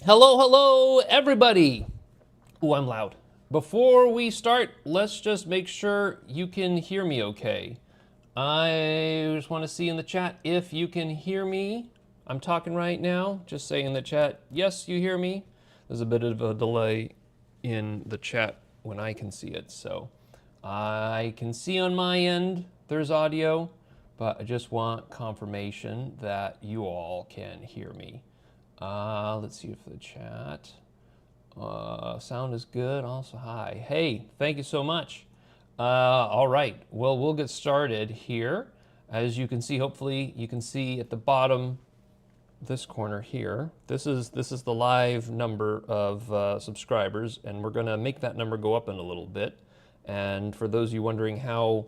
Hello, hello, everybody. Ooh, I'm loud. Before we start, let's just make sure you can hear me okay. I just want to see in the chat if you can hear me. I'm talking right now. Just say in the chat, yes, you hear me. There's a bit of a delay in the chat when I can see it. So I can see on my end there's audio, but I just want confirmation that you all can hear me. Let's see if the chat. Sound is good. Also, hi. Hey, thank you so much. All right. Well, we'll get started here. As you can see, hopefully you can see at the bottom, this corner here. This is the live number of subscribers, and we're going to make that number go up in a little bit. And for those of you wondering how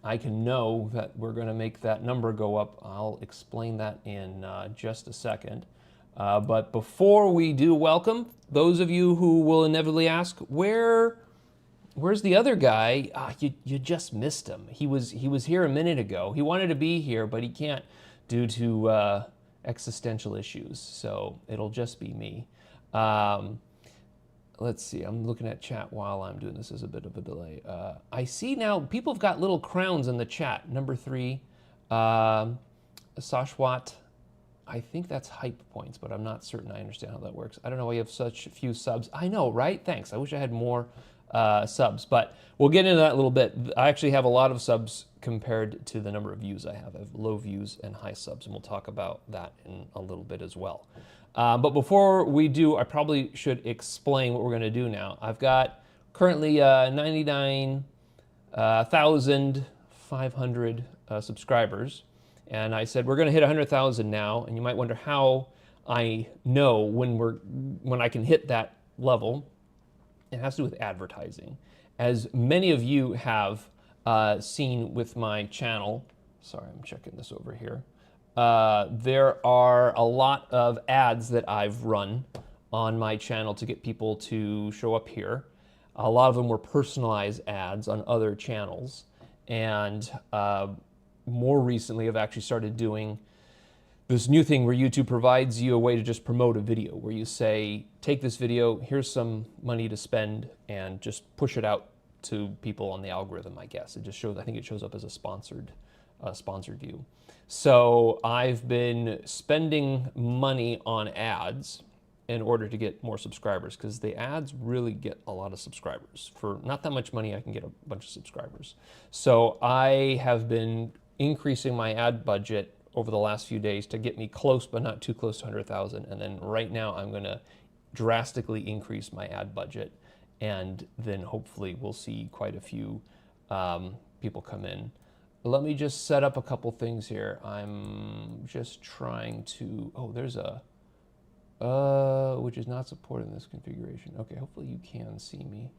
I can know that we're going to make that number go up, I'll explain that in just a second. But before we do welcome, those of you who will inevitably ask, where's the other guy? You just missed him. He was here a minute ago. He wanted to be here, but he can't due to existential issues. So it'll just be me. Let's see. I'm looking at chat while I'm doing this. There's a bit of a delay. I see now people have got little crowns in the chat. Number 3, Sashwat. I think that's hype points, but I'm not certain I understand how that works. I don't know why you have such few subs. I know, right? Thanks. I wish I had more subs, but we'll get into that a little bit. I actually have a lot of subs compared to the number of views I have. I have low views and high subs, and we'll talk about that in a little bit as well. But before we do, I probably should explain what we're going to do now. I've got currently 99,500 subscribers. And I said, we're going to hit 100,000 now, and you might wonder how I know when I can hit that level. It has to do with advertising. As many of you have seen with my channel, sorry, I'm checking this over here. There are a lot of ads that I've run on my channel to get people to show up here. A lot of them were personalized ads on other channels. And more recently, I've actually started doing this new thing where YouTube provides you a way to just promote a video, where you say, take this video, here's some money to spend, and just push it out to people on the algorithm, I guess. It just shows, I think it shows up as a sponsored view. So I've been spending money on ads in order to get more subscribers, because the ads really get a lot of subscribers. For not that much money, I can get a bunch of subscribers. So I have been increasing my ad budget over the last few days to get me close, but not too close to 100,000. And then right now I'm going to drastically increase my ad budget. And then hopefully we'll see quite a few people come in. Let me just set up a couple things here. I'm just trying to, oh, there's a, which is not supported in this configuration. Okay, hopefully you can see me.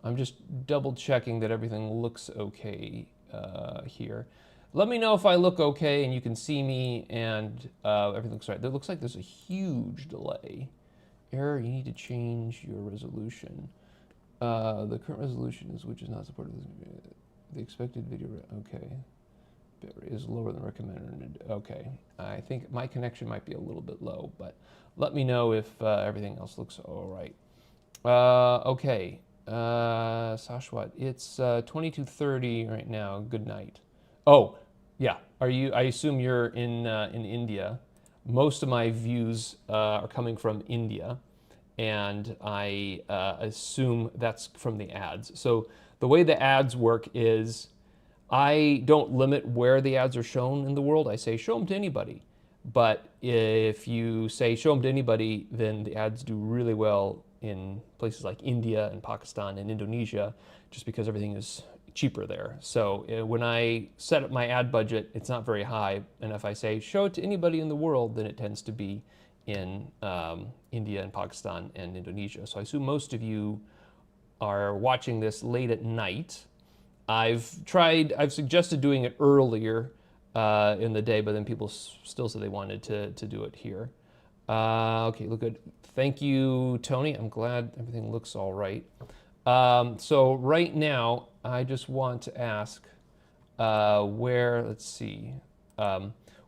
I'm just double checking that everything looks okay here. Let me know if I look okay and you can see me and everything looks right. It looks like there's a huge delay. Error, you need to change your resolution. The current resolution which is not supported. The expected video, okay. Bitrate is lower than recommended. Okay, I think my connection might be a little bit low, but let me know if everything else looks all right. Okay, Sashwat, it's 22:30 right now. Good night. Oh, yeah. Are you? I assume you're in India. Most of my views are coming from India, and I assume that's from the ads. So the way the ads work is I don't limit where the ads are shown in the world. I say show them to anybody. But if you say show them to anybody, then the ads do really well in places like India and Pakistan and Indonesia, just because everything is cheaper there. So when I set up my ad budget, it's not very high. And if I say show it to anybody in the world, then it tends to be in India and Pakistan and Indonesia. So I assume most of you are watching this late at night. I've suggested doing it earlier in the day, but then people still said they wanted to do it here. Okay, look good. Thank you, Tony. I'm glad everything looks all right. So right now, I just want to ask let's see.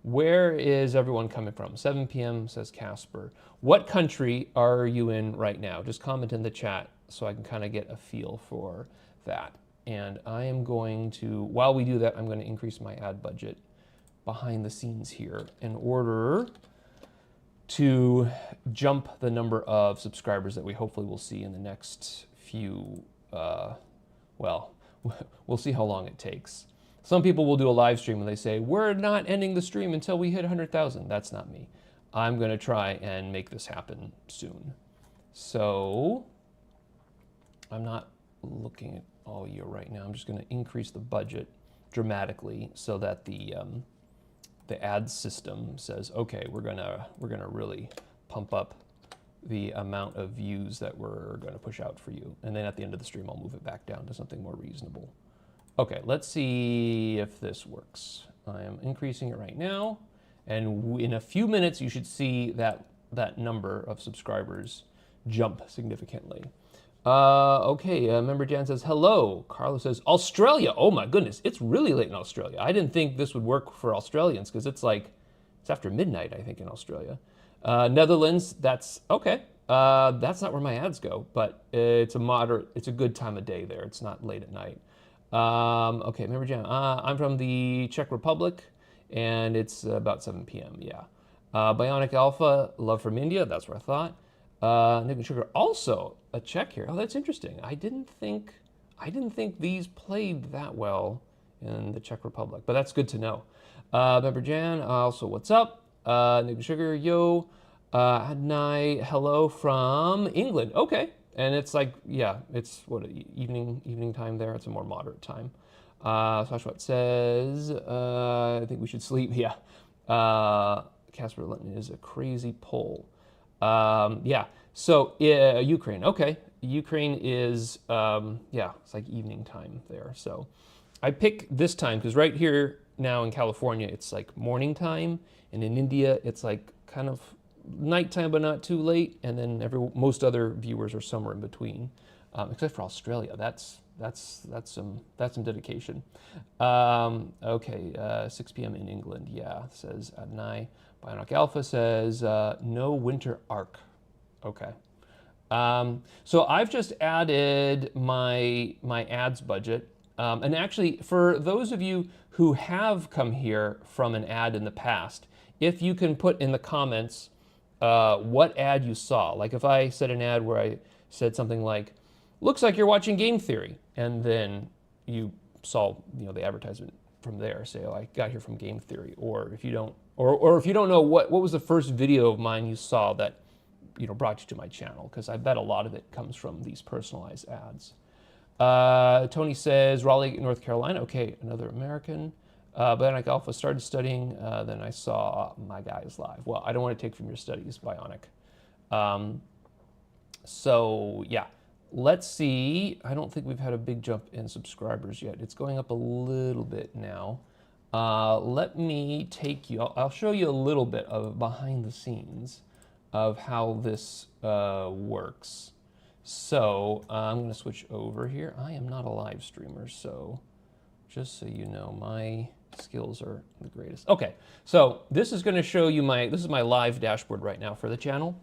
Where is everyone coming from? 7 p.m. says Casper. What country are you in right now? Just comment in the chat so I can kind of get a feel for that. And I am going to, while we do that, I'm going to increase my ad budget behind the scenes here in order to jump the number of subscribers that we hopefully will see in the next few, well, we'll see how long it takes. Some people will do a live stream and they say, we're not ending the stream until we hit 100,000. That's not me. I'm going to try and make this happen soon. So I'm not looking at all year right now. I'm just going to increase the budget dramatically so that the ad system says, okay, we're gonna really pump up the amount of views that we're going to push out for you. And then at the end of the stream, I'll move it back down to something more reasonable. Okay, let's see if this works. I am increasing it right now. And in a few minutes, you should see that number of subscribers jump significantly. Okay, member Jan says, hello. Carlos says, Australia. Oh my goodness, it's really late in Australia. I didn't think this would work for Australians because it's after midnight, I think, in Australia. Netherlands, that's okay. That's not where my ads go, but it's a good time of day there. It's not late at night. Okay, member Jan, I'm from the Czech Republic and it's about 7 p.m. Yeah. Bionic Alpha, love from India. That's what I thought. Nick and Sugar, also a Czech here. Oh, that's interesting. I didn't think these played that well in the Czech Republic, but that's good to know. Member Jan, also what's up? Nick and Sugar, yo. Adnai, hello from England. Okay, and it's it's what, evening time there. It's a more moderate time. Sashwat says, I think we should sleep. Yeah. Casper Linton is a crazy poll. Yeah, so Ukraine, okay. Ukraine is, it's like evening time there. So I pick this time because right here now in California, it's like morning time. And in India, it's like kind of nighttime, but not too late. And then most other viewers are somewhere in between, except for Australia. That's some dedication. Okay, 6 p.m. in England, yeah, says Adnai. Bionic Alpha says, no winter arc. Okay. So I've just added my ads budget. And actually, for those of you who have come here from an ad in the past, if you can put in the comments what ad you saw. Like if I said an ad where I said something like, looks like you're watching Game Theory, and then you saw the advertisement from there, say, oh, I got here from Game Theory, or if you don't, or if you don't know what was the first video of mine you saw that brought you to my channel, because I bet a lot of it comes from these personalized ads. Tony says Raleigh, North Carolina. Okay, another American. Bionic Alpha started studying, then I saw my guys live. Well, I don't want to take from your studies, Bionic. So yeah. Let's see, I don't think we've had a big jump in subscribers yet. It's going up a little bit now. Let me take you, I'll show you a little bit of behind the scenes of how this works. So I'm going to switch over here. I am not a live streamer, so just so you know, my skills are the greatest. Okay, so this is going to show you this is my live dashboard right now for the channel.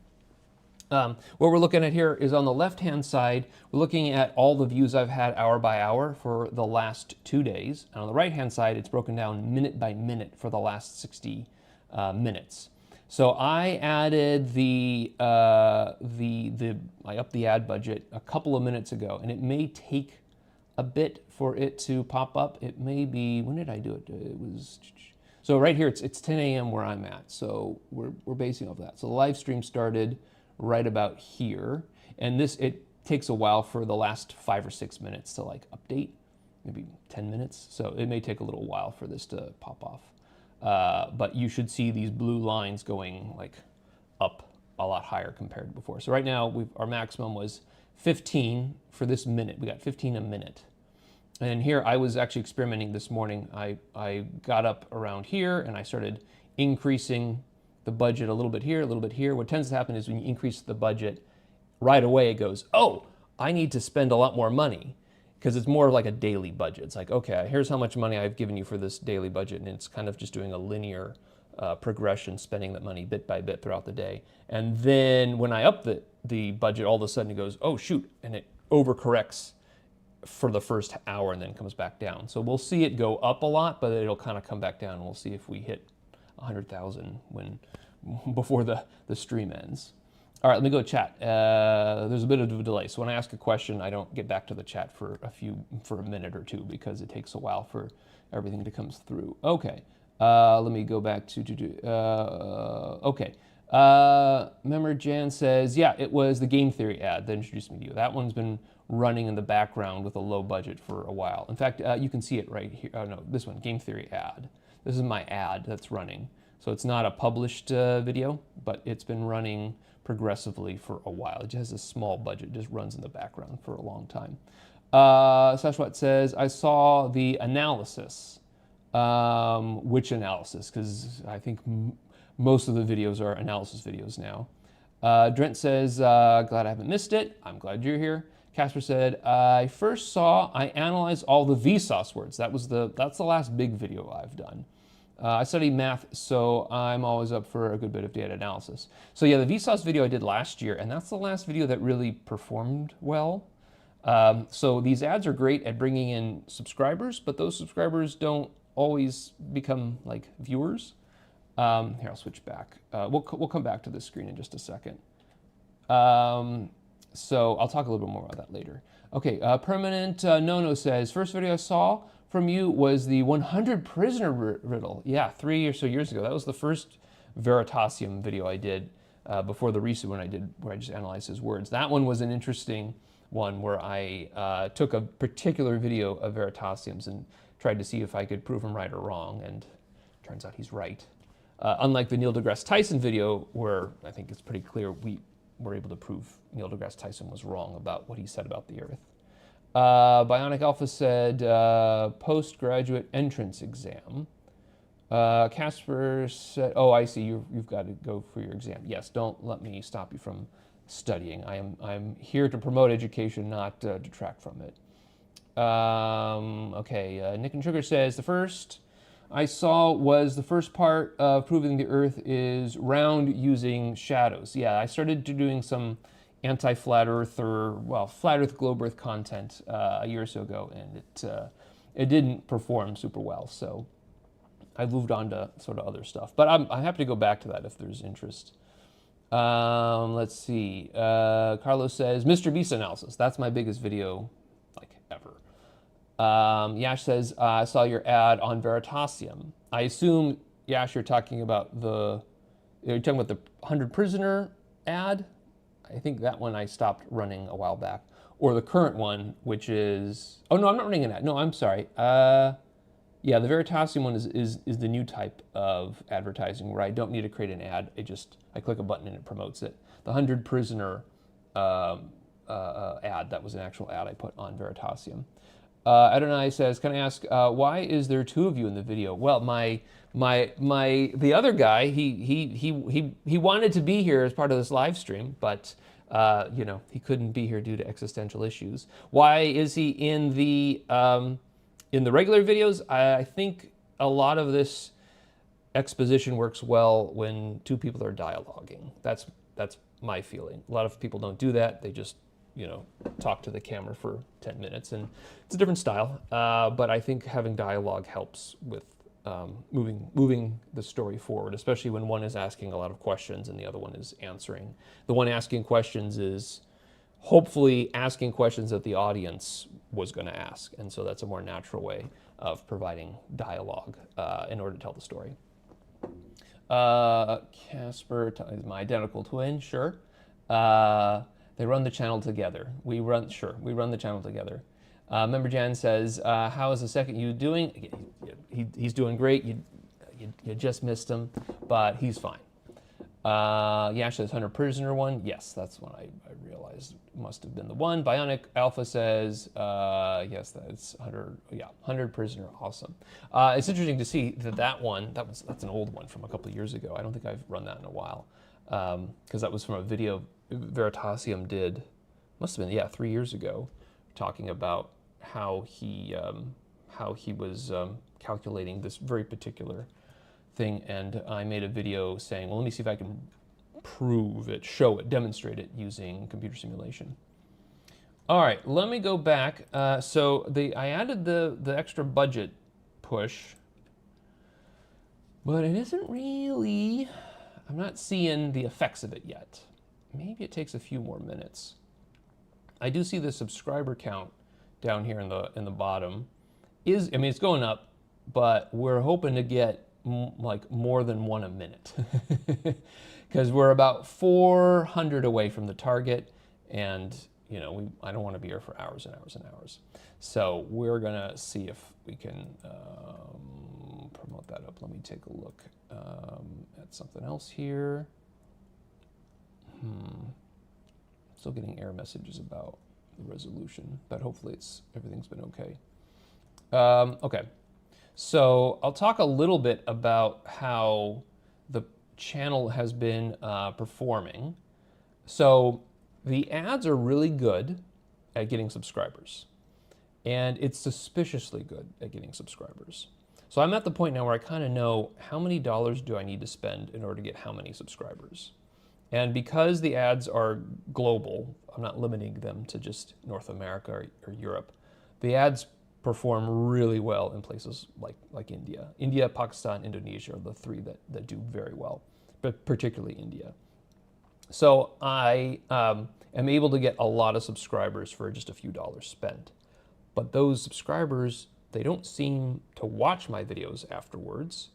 What we're looking at here is on the left-hand side, we're looking at all the views I've had hour by hour for the last 2 days. And on the right-hand side, it's broken down minute by minute for the last 60 minutes. So I added I upped the ad budget a couple of minutes ago, and it may take a bit for it to pop up. It may be, when did I do it? It was, so right here, it's 10 a.m. where I'm at. So we're basing off that. So the live stream started right about here, and it takes a while for the last 5 or 6 minutes to update, maybe 10 minutes. So it may take a little while for this to pop off. But you should see these blue lines going up a lot higher compared to before. So right now our maximum was 15 for this minute. We got 15 a minute. And here I was actually experimenting this morning. I got up around here and I started increasing the budget a little bit here, a little bit here. What tends to happen is when you increase the budget, right away it goes, oh, I need to spend a lot more money, because it's more like a daily budget. It's like, okay, here's how much money I've given you for this daily budget, and it's kind of just doing a linear progression, spending that money bit by bit throughout the day. And then when I up the budget, all of a sudden it goes, oh shoot, and it overcorrects for the first hour and then comes back down. So we'll see it go up a lot, but it'll kind of come back down. We'll see if we hit 100,000 before the stream ends. All right, let me go to chat. There's a bit of a delay, so when I ask a question, I don't get back to the chat for a minute or two because it takes a while for everything to come through. Okay, let me go back to okay. Remember, Jan says, yeah, it was the Game Theory ad that introduced me to you. That one's been running in the background with a low budget for a while. In fact, you can see it right here. Oh no, this one, Game Theory ad. This is my ad that's running. So it's not a published video, but it's been running progressively for a while. It just has a small budget, just runs in the background for a long time. Sashwat says, I saw the analysis. Which analysis? Because I think most of the videos are analysis videos now. Drent says, glad I haven't missed it. I'm glad you're here. Casper said, I analyzed all the Vsauce words. That's the last big video I've done. I study math, so I'm always up for a good bit of data analysis. So yeah, the Vsauce video I did last year, and that's the last video that really performed well. So these ads are great at bringing in subscribers, but those subscribers don't always become like viewers. Here, I'll switch back. We'll come back to this screen in just a second. So I'll talk a little bit more about that later. Okay, Permanent No-No says, first video I saw from you was the 100 prisoner riddle. Yeah, 3 or so years ago. That was the first Veritasium video I did before the recent one I did where I just analyzed his words. That one was an interesting one where I took a particular video of Veritasium's and tried to see if I could prove him right or wrong, and turns out he's right. Unlike the Neil deGrasse Tyson video, where I think it's pretty clear we were able to prove Neil deGrasse Tyson was wrong about what he said about the Earth. Bionic Alpha said, postgraduate entrance exam. Casper said, oh, I see, you've got to go for your exam. Yes, don't let me stop you from studying. I'm here to promote education, not detract from it. Okay, Nick and Sugar says, the first I saw was the first part of proving the Earth is round using shadows. Yeah, I started doing some anti-flat Earth flat Earth, globe Earth content a year or so ago, and it didn't perform super well. So I moved on to sort of other stuff. But I'm happy to go back to that if there's interest. Let's see. Carlos says, Mr. Beast analysis. That's my biggest video, like, ever. Yash says, I saw your ad on Veritasium. I assume, Yash, you're talking about the 100 prisoner ad? I think that one I stopped running a while back. Or the current one, which is, oh no, I'm not running an ad. No, I'm sorry. Yeah, the Veritasium one is the new type of advertising where I don't need to create an ad. I click a button and it promotes it. The 100 prisoner ad, that was an actual ad I put on Veritasium. Adonai says, can I ask, why is there two of you in the video? Well, the other guy, he wanted to be here as part of this live stream, but he couldn't be here due to existential issues. Why is he in the regular videos? I think a lot of this exposition works well when two people are dialoguing. That's my feeling. A lot of people don't do that. They just talk to the camera for 10 minutes, and it's a different style. But I think having dialogue helps with moving the story forward, especially when one is asking a lot of questions and the other one is answering. The one asking questions is hopefully asking questions that the audience was going to ask, and so that's a more natural way of providing dialogue in order to tell the story. Casper is my identical twin, sure. They run the channel together. We run the channel together. Member Jan says, how is the second you doing? He's doing great. You just missed him, but he's fine. Yash says 100 prisoner one. Yes, that's one I realized must have been the one. Bionic Alpha says, yes, that's 100. Yeah, 100 prisoner. Awesome. It's interesting to see that one. That's an old one from a couple of years ago. I don't think I've run that in a while because that was from a video Veritasium did. Must have been 3 years ago, talking about how he was calculating this very particular thing, and I made a video saying, well, let me see if I can prove it, show it, demonstrate it using computer simulation. All right, let me go back. So I added the extra budget push, but it isn't really, I'm not seeing the effects of it yet. Maybe it takes a few more minutes. I do see the subscriber count down here in the bottom. I mean, it's going up, but we're hoping to get like more than one a minute because we're about 400 away from the target, and you know, I don't want to be here for hours and hours and hours. So we're gonna see if we can promote that up. Let me take a look at something else here. Still getting error messages about the resolution, but hopefully everything's been okay. Okay, so I'll talk a little bit about how the channel has been performing. So the ads are really good at getting subscribers, and it's suspiciously good at getting subscribers. So I'm at the point now where I kind of know how many dollars do I need to spend in order to get how many subscribers. And because the ads are global, I'm not limiting them to just North America or Europe, the ads perform really well in places like India. India, Pakistan, Indonesia are the three that do very well, but particularly India. So I am able to get a lot of subscribers for just a few dollars spent. But those subscribers, they don't seem to watch my videos afterwards,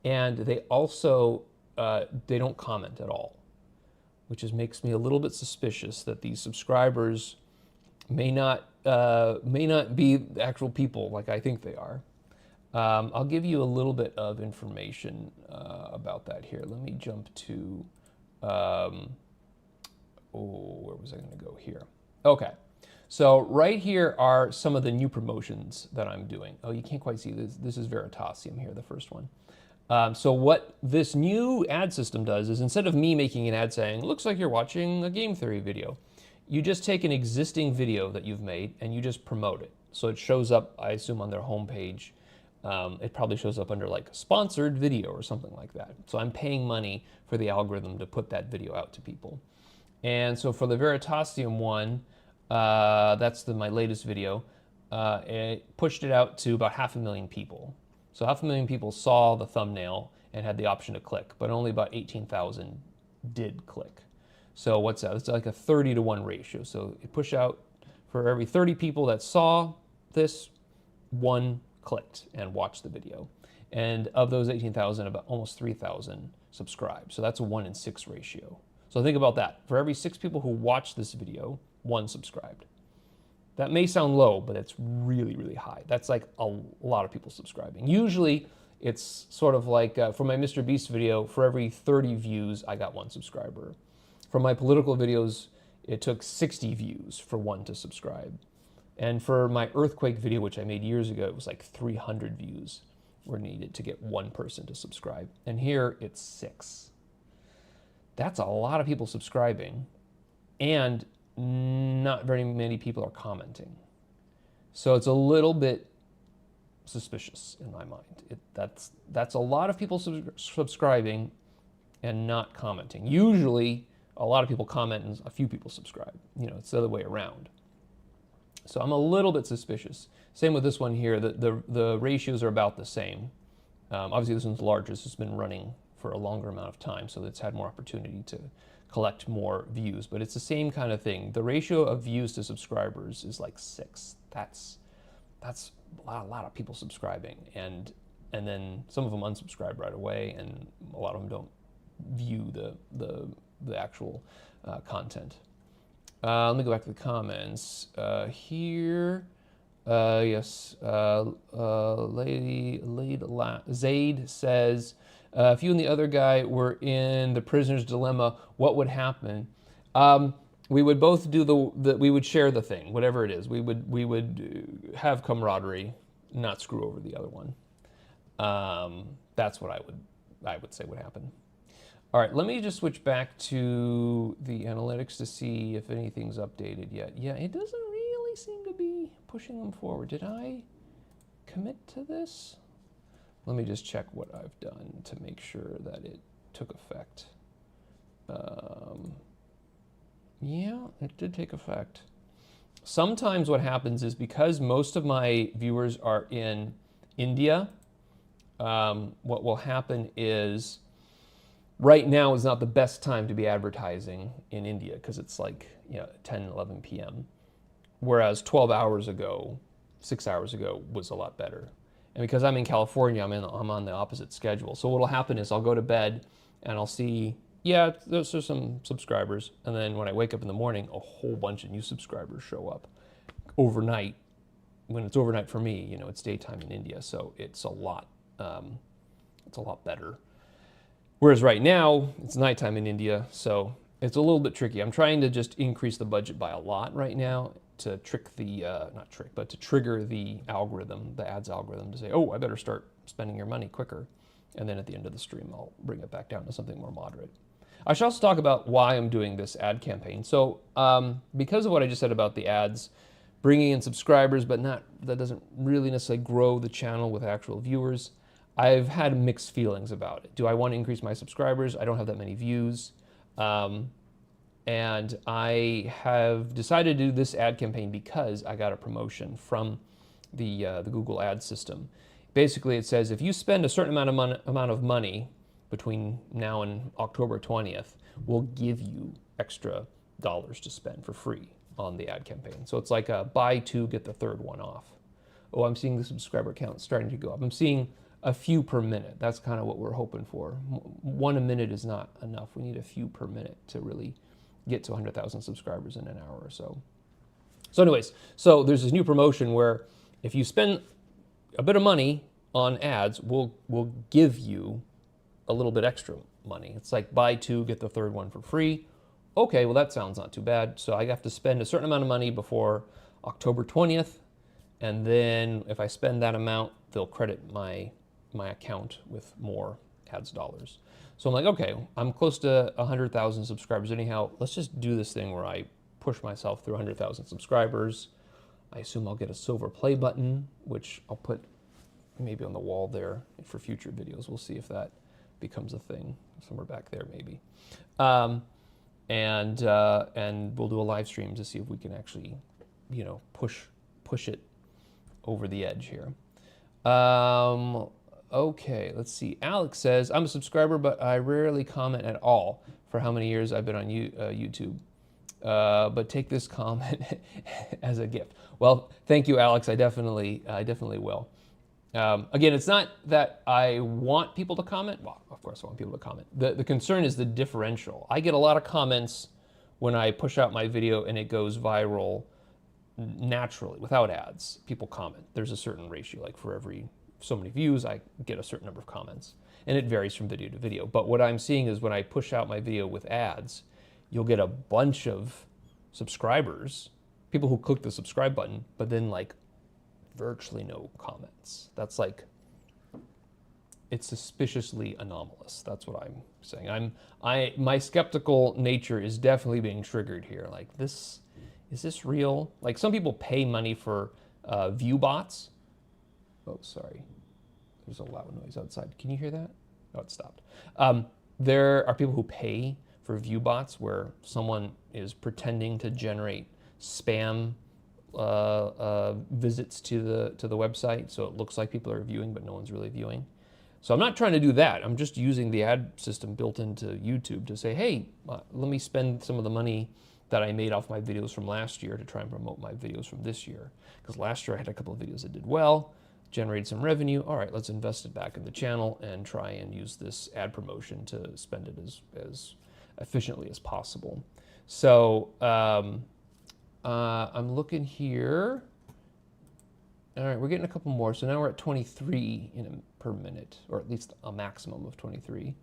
and they also they don't comment at all, which makes me a little bit suspicious that these subscribers may not be the actual people like I think they are. I'll give you a little bit of information about that here. Let me jump to, where was I going to go here? Okay, so right here are some of the new promotions that I'm doing. Oh, you can't quite see this. This is Veritasium here, the first one. So what this new ad system does is, instead of me making an ad saying, looks like you're watching a game theory video, you just take an existing video that you've made and you just promote it. So it shows up, I assume, on their homepage. It probably shows up under like sponsored video or something like that. So I'm paying money for the algorithm to put that video out to people. And so for the Veritasium one, that's my latest video, it pushed it out to about 500,000 people. So 500,000 people saw the thumbnail and had the option to click, but only about 18,000 did click. So what's that? It's like a 30-to-1 ratio. So it pushed out for every 30 people that saw this, one clicked and watched the video. And of those 18,000, about almost 3,000 subscribed. So that's a 1 in 6 ratio. So think about that. For every 6 people who watched this video, 1 subscribed. That may sound low, but it's really, really high. That's like a lot of people subscribing. Usually it's sort of like, for my Mr. Beast video, for every 30 views, I got 1 subscriber. For my political videos, it took 60 views for 1 to subscribe. And for my earthquake video, which I made years ago, it was like 300 views were needed to get 1 person to subscribe. And here it's 6. That's a lot of people subscribing, and not very many people are commenting. So it's a little bit suspicious in my mind. That's a lot of people subscribing and not commenting. Usually, a lot of people comment and a few people subscribe. You know, it's the other way around. So I'm a little bit suspicious. Same with this one here. The ratios are about the same. Obviously, this one's larger. This has been running for a longer amount of time, so it's had more opportunity to collect more views. But it's the same kind of thing. The ratio of views to subscribers is like 6. That's a lot of people subscribing, and then some of them unsubscribe right away, and a lot of them don't view the actual content. Let me go back to the comments here. Yes, Zaid says, if you and the other guy were in the prisoner's dilemma, what would happen? We would both do we would share the thing, whatever it is. We would have camaraderie, not screw over the other one. That's what I would say would happen. All right, let me just switch back to the analytics to see if anything's updated yet. Yeah, it doesn't really seem to be pushing them forward. Did I commit to this? Let me just check what I've done to make sure that it took effect. Yeah, it did take effect. Sometimes what happens is because most of my viewers are in India, what will happen is right now is not the best time to be advertising in India because it's like 10, 11 p.m. Whereas 12 hours ago, 6 hours ago was a lot better. And because I'm in California, I'm on the opposite schedule. So what'll happen is I'll go to bed and I'll see, yeah, there's some subscribers. And then when I wake up in the morning, a whole bunch of new subscribers show up overnight. When it's overnight for me, it's daytime in India. So it's a lot better. Whereas right now, it's nighttime in India. So it's a little bit tricky. I'm trying to just increase the budget by a lot right now to trick the, not trick, but to trigger the algorithm, the ads algorithm to say, oh, I better start spending your money quicker. And then at the end of the stream, I'll bring it back down to something more moderate. I should also talk about why I'm doing this ad campaign. So because of what I just said about the ads, bringing in subscribers, but that doesn't really necessarily grow the channel with actual viewers, I've had mixed feelings about it. Do I want to increase my subscribers? I don't have that many views. And I have decided to do this ad campaign because I got a promotion from the Google Ads system. Basically, it says if you spend a certain amount of money between now and October 20th, we'll give you extra dollars to spend for free on the ad campaign. So it's like a buy two, get the third one off. Oh, I'm seeing the subscriber count starting to go up. I'm seeing a few per minute. That's kind of what we're hoping for. One a minute is not enough. We need a few per minute to really get to 100,000 subscribers in an hour or so. So anyways, so there's this new promotion where if you spend a bit of money on ads, we'll give you a little bit extra money. It's like buy two, get the third one for free. Okay, well that sounds not too bad. So I have to spend a certain amount of money before October 20th. And then if I spend that amount, they'll credit my account with more ads dollars. So I'm like, okay, I'm close to 100,000 subscribers anyhow. Let's just do this thing where I push myself through 100,000 subscribers. I assume I'll get a silver play button, which I'll put maybe on the wall there for future videos. We'll see if that becomes a thing somewhere back there maybe. And we'll do a live stream to see if we can actually, push it over the edge here. Okay, let's see. Alex says, I'm a subscriber, but I rarely comment at all for how many years I've been on YouTube. But take this comment as a gift. Well, thank you, Alex. I definitely will. Again, it's not that I want people to comment. Well, of course I want people to comment. The concern is the differential. I get a lot of comments when I push out my video and it goes viral naturally, without ads. People comment. There's a certain ratio, like for every so many views, I get a certain number of comments. And it varies from video to video. But what I'm seeing is when I push out my video with ads, you'll get a bunch of subscribers, people who click the subscribe button, but then like virtually no comments. That's like, it's suspiciously anomalous. That's what I'm saying. My skeptical nature is definitely being triggered here. Like is this real? Like some people pay money for view bots. Oh, sorry. There's a loud noise outside. Can you hear that? Oh, it stopped. There are people who pay for view bots where someone is pretending to generate spam visits to the website, so it looks like people are viewing, but no one's really viewing. So I'm not trying to do that. I'm just using the ad system built into YouTube to say, hey, let me spend some of the money that I made off my videos from last year to try and promote my videos from this year. Because last year I had a couple of videos that did well, generated some revenue. All right, let's invest it back in the channel and try and use this ad promotion to spend it as efficiently as possible. So I'm looking here. All right, we're getting a couple more. So now we're at 23 per minute, or at least a maximum of 23.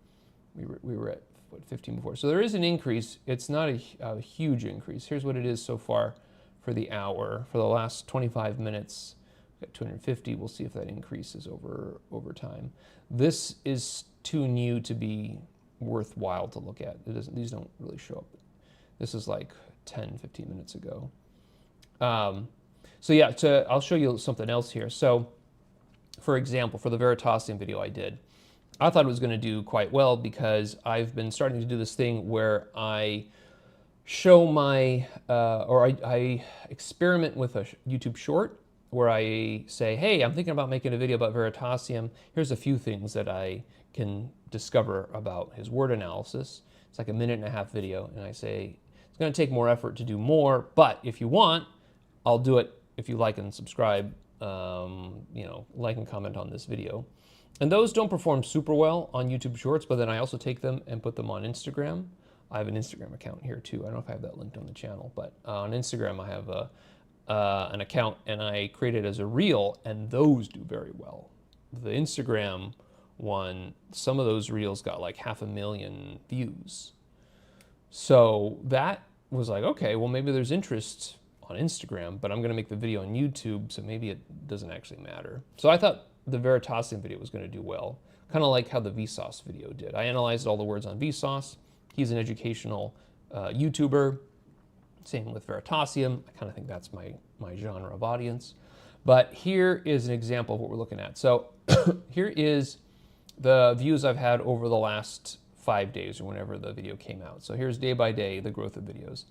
We were at, what, 15 before. So there is an increase. It's not a huge increase. Here's what it is so far for the hour. For the last 25 minutes, we've got 250. We'll see if that increases over time. This is too new to be worthwhile to look at. These don't really show up. This is like 10, 15 minutes ago. So yeah, I'll show you something else here. So for example, for the Veritasium video I did, I thought it was going to do quite well because I've been starting to do this thing where I show my, I experiment with a YouTube short where I say, hey, I'm thinking about making a video about Veritasium. Here's a few things that I can discover about his word analysis. It's like a 1.5-minute video, and I say, it's going to take more effort to do more, but if you want, I'll do it if you like and subscribe, like and comment on this video. And those don't perform super well on YouTube Shorts, but then I also take them and put them on Instagram. I have an Instagram account here too. I don't know if I have that linked on the channel, but on Instagram I have an account, and I create it as a reel, and those do very well. The Instagram one, some of those reels got like 500,000 views. So that was like, okay, well maybe there's interest on Instagram, but I'm gonna make the video on YouTube, so maybe it doesn't actually matter. So I thought the Veritasium video was gonna do well, kind of like how the Vsauce video did. I analyzed all the words on Vsauce. He's an educational YouTuber. Same with Veritasium. I kind of think that's my genre of audience. But here is an example of what we're looking at. So here is the views I've had over the last 5 days or whenever the video came out. So here's day by day the growth of videos.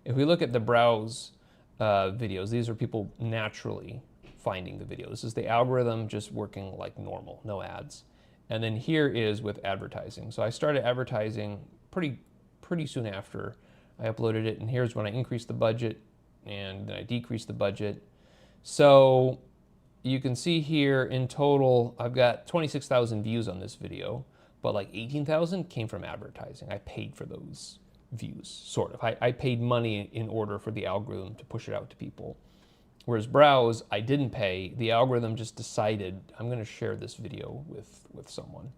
If we look at the browse videos, these are people naturally finding the video. This is the algorithm just working like normal, no ads. And then here is with advertising. So I started advertising pretty soon after I uploaded it, and here's when I increased the budget and then I decreased the budget. So you can see here in total I've got 26,000 views on this video, but like 18,000 came from advertising. I paid for those views, sort of. I paid money in order for the algorithm to push it out to people. Whereas browse, I didn't pay. The algorithm just decided I'm going to share this video with someone.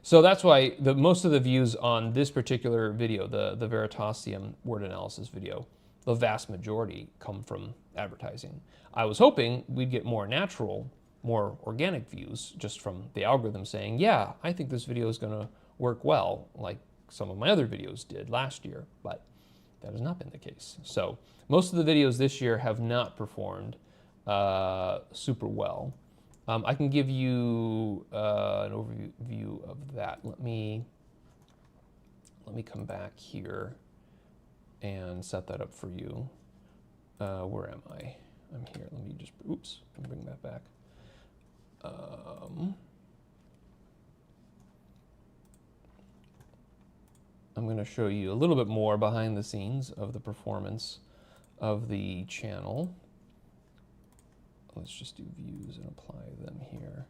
So that's why most of the views on this particular video, the Veritasium word analysis video, the vast majority come from advertising. I was hoping we'd get more natural, more organic views just from the algorithm saying, yeah, I think this video is going to work well, like some of my other videos did last year, but that has not been the case. So most of the videos this year have not performed super well. I can give you an overview of that. Let me come back here and set that up for you. Where am I? I'm here. Let me just, oops, bring that back. I'm going to show you a little bit more behind the scenes of the performance of the channel. Let's just do views and apply them here.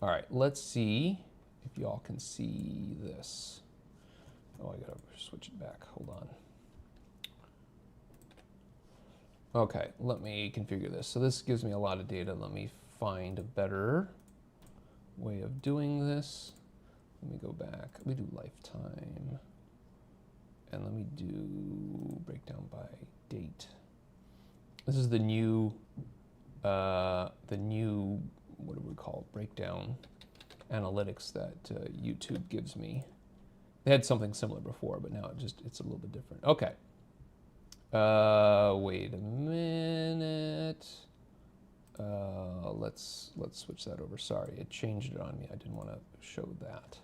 All right, let's see if y'all can see this. Oh, I gotta switch it back, hold on. Okay, let me configure this. So this gives me a lot of data. Let me find a better way of doing this. Let me go back, let me do lifetime. And let me do breakdown by date. This is the new, what do we call it, breakdown analytics that YouTube gives me. They had something similar before, but now it's a little bit different. Okay. Wait a minute. Let's switch that over. Sorry, it changed it on me. I didn't want to show that.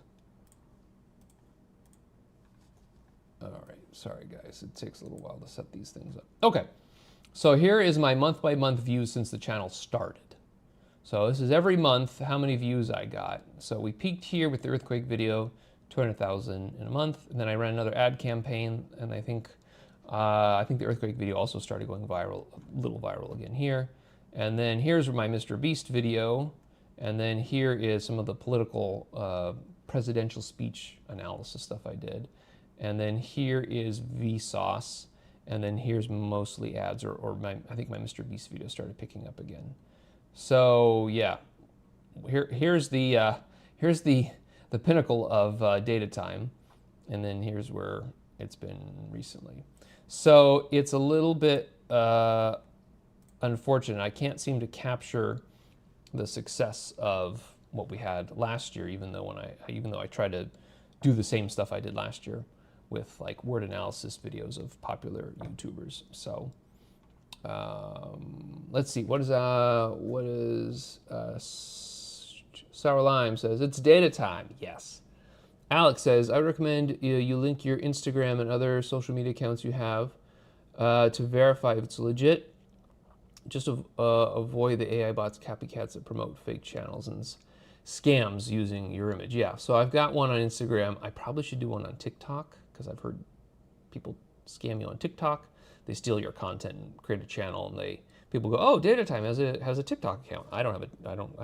All right, sorry guys, it takes a little while to set these things up. Okay, so here is my month-by-month views since the channel started. So this is every month, how many views I got. So we peaked here with the earthquake video, 200,000 in a month, and then I ran another ad campaign, and I think the earthquake video also started going viral, a little viral again here. And then here's my Mr. Beast video, and then here is some of the political presidential speech analysis stuff I did. And then here is Vsauce, and then here's mostly ads, or I think my Mr. Beast video started picking up again. So yeah, here's the pinnacle of data time, and then here's where it's been recently. So it's a little bit unfortunate. I can't seem to capture the success of what we had last year, even though I tried to do the same stuff I did last year with like word analysis videos of popular YouTubers. So let's see, what is Sour Lime says, it's data time. Yes. Alex says, I recommend you link your Instagram and other social media accounts you have to verify if it's legit. Just avoid the AI bots, copycats that promote fake channels and scams using your image. Yeah, so I've got one on Instagram. I probably should do one on TikTok because I've heard people scam you on TikTok. They steal your content and create a channel, and people go, "Oh, Data Time has a TikTok account." I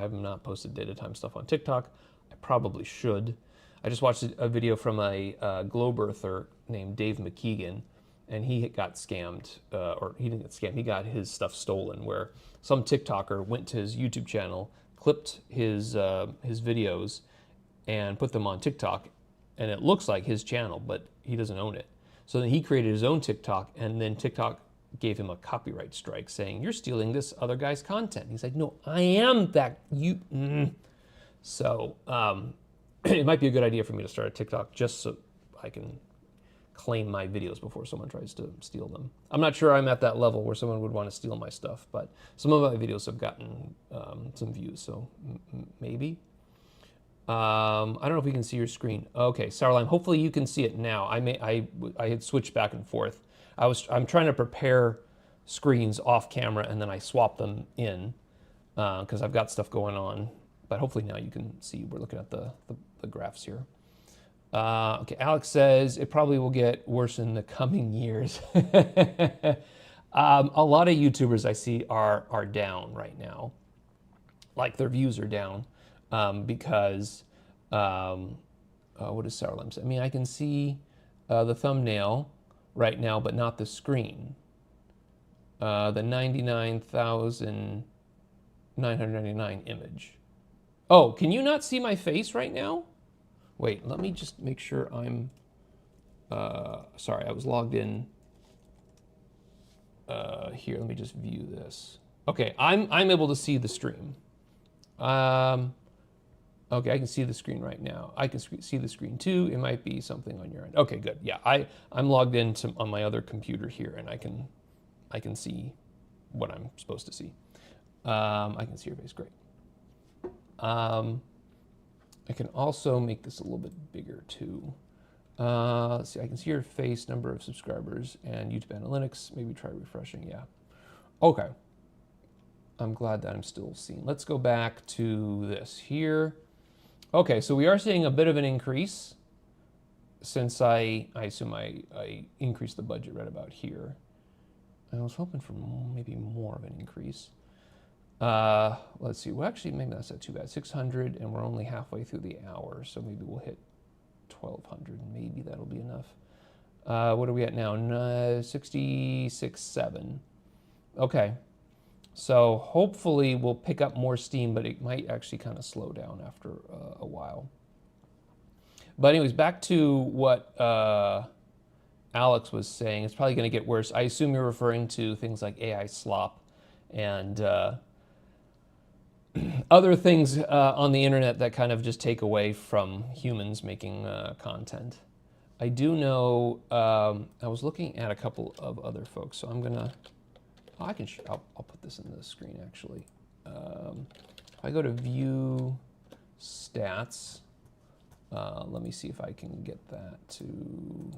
have not posted Data Time stuff on TikTok. I probably should. I just watched a video from a globe earther named Dave McKeegan, and he got scammed, or he didn't get scammed. He got his stuff stolen, where some TikToker went to his YouTube channel, clipped his videos, and put them on TikTok, and it looks like his channel, but he doesn't own it. So then he created his own TikTok, and then TikTok gave him a copyright strike saying, "You're stealing this other guy's content." He's like, "No, I am that you." So it might be a good idea for me to start a TikTok just so I can claim my videos before someone tries to steal them. I'm not sure I'm at that level where someone would want to steal my stuff, but some of my videos have gotten some views, so maybe. I don't know if we can see your screen. Okay, Sour Lime, hopefully you can see it now. I had switched back and forth. I'm trying to prepare screens off camera and then I swap them in because I've got stuff going on. But hopefully now you can see. We're looking at the graphs here. Okay, Alex says it probably will get worse in the coming years. A lot of YouTubers I see are down right now. Like their views are down because what does Sour Lime say? I mean, I can see the thumbnail right now, but not the screen. The 99,999 image. Oh, can you not see my face right now? Wait, let me just make sure I'm, sorry, I was logged in here. Let me just view this. Okay, I'm able to see the stream. Okay, I can see the screen right now. I can see the screen too. It might be something on your end. Okay, good. Yeah, I'm logged in on my other computer here, and I can see what I'm supposed to see. I can see your face. Great. I can also make this a little bit bigger too. Let's see. I can see your face, number of subscribers, and YouTube analytics. Maybe try refreshing. Yeah. Okay. I'm glad that I'm still seeing. Let's go back to this here. Okay, so we are seeing a bit of an increase since I assume I increased the budget right about here. I was hoping for maybe more of an increase. Let's see. Well, actually, maybe that's not too bad. 600, and we're only halfway through the hour, so maybe we'll hit 1,200. Maybe that'll be enough. What are we at now? 66.7. Okay. So hopefully we'll pick up more steam, but it might actually kind of slow down after a while. But anyways, back to what Alex was saying. It's probably going to get worse. I assume you're referring to things like AI slop and other things on the internet that kind of just take away from humans making content. I do know, I was looking at a couple of other folks, so I'm going to... I'll put this in the screen actually. If I go to view stats, let me see if I can get that to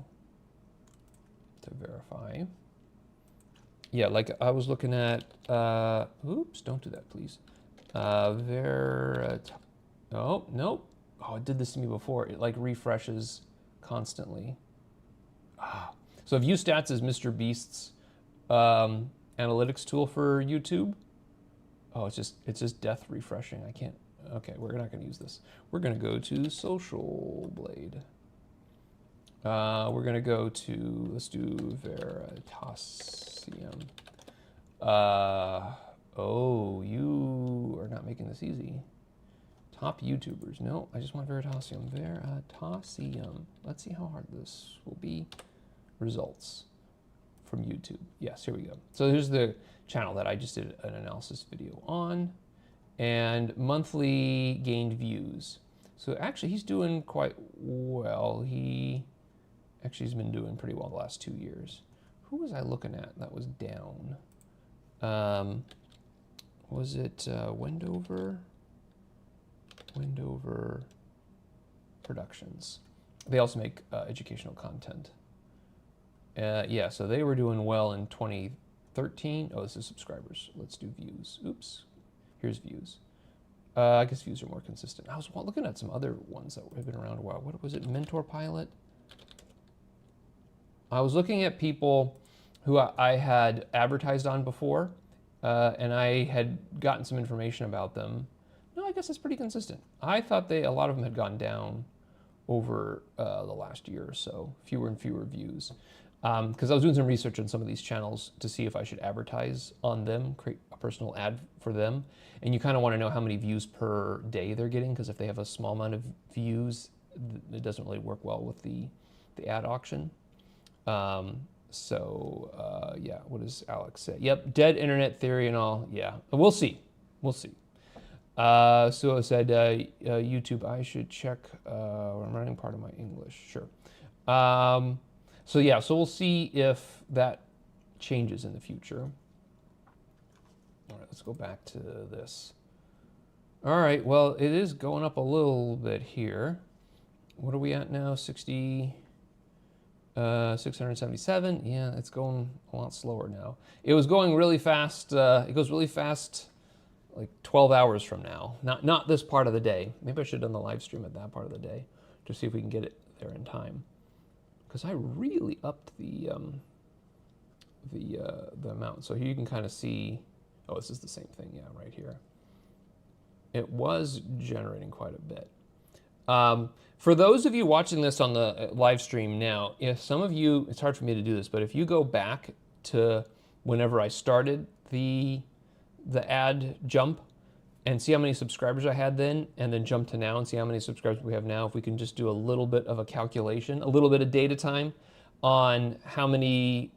verify. Yeah, like I was looking at, oops, don't do that please. Oh, nope. Oh, it did this to me before. It like refreshes constantly. So view stats is Mr. Beast's analytics tool for YouTube. Oh, it's just death refreshing. I can't. Okay, we're not going to use this. We're going to go to Social Blade. We're going to go to, let's do Veritasium. Oh, you are not making this easy. Top YouTubers. No, I just want Veritasium. Veritasium. Let's see how hard this will be. Results from YouTube. Yes, here we go. So here's the channel that I just did an analysis video on, and monthly gained views. So actually he's doing quite well. He actually has been doing pretty well the last 2 years. Who was I looking at that was down? Was it Wendover? Windover Productions. They also make educational content. Yeah, so they were doing well in 2013. Oh, this is subscribers. Let's do views. Oops. Here's views. I guess views are more consistent. I was looking at some other ones that have been around a while. What was it? Mentor Pilot? I was looking at people who I had advertised on before, and I had gotten some information about them. No, I guess it's pretty consistent. I thought a lot of them had gone down over the last year or so, fewer and fewer views. Because I was doing some research on some of these channels to see if I should advertise on them, create a personal ad for them. And you kind of want to know how many views per day they're getting, because if they have a small amount of views, it doesn't really work well with the ad auction. Yeah, what does Alex say? Yep, dead internet theory and all. Yeah, we'll see. We'll see. So I said, YouTube, I should check. I'm running part of my English. Sure. So yeah, so we'll see if that changes in the future. All right, let's go back to this. All right, well, it is going up a little bit here. What are we at now? 677. Yeah, it's going a lot slower now. It was going really fast. It goes really fast like 12 hours from now. Not this part of the day. Maybe I should have done the live stream at that part of the day to see if we can get it there in time. Because I really upped the amount. So here you can kind of see, oh, this is the same thing, yeah, right here. It was generating quite a bit. For those of you watching this on the live stream now, if some of you, it's hard for me to do this, but if you go back to whenever I started the ad jump and see how many subscribers I had then, and then jump to now and see how many subscribers we have now, if we can just do a little bit of a calculation, a little bit of data time on how many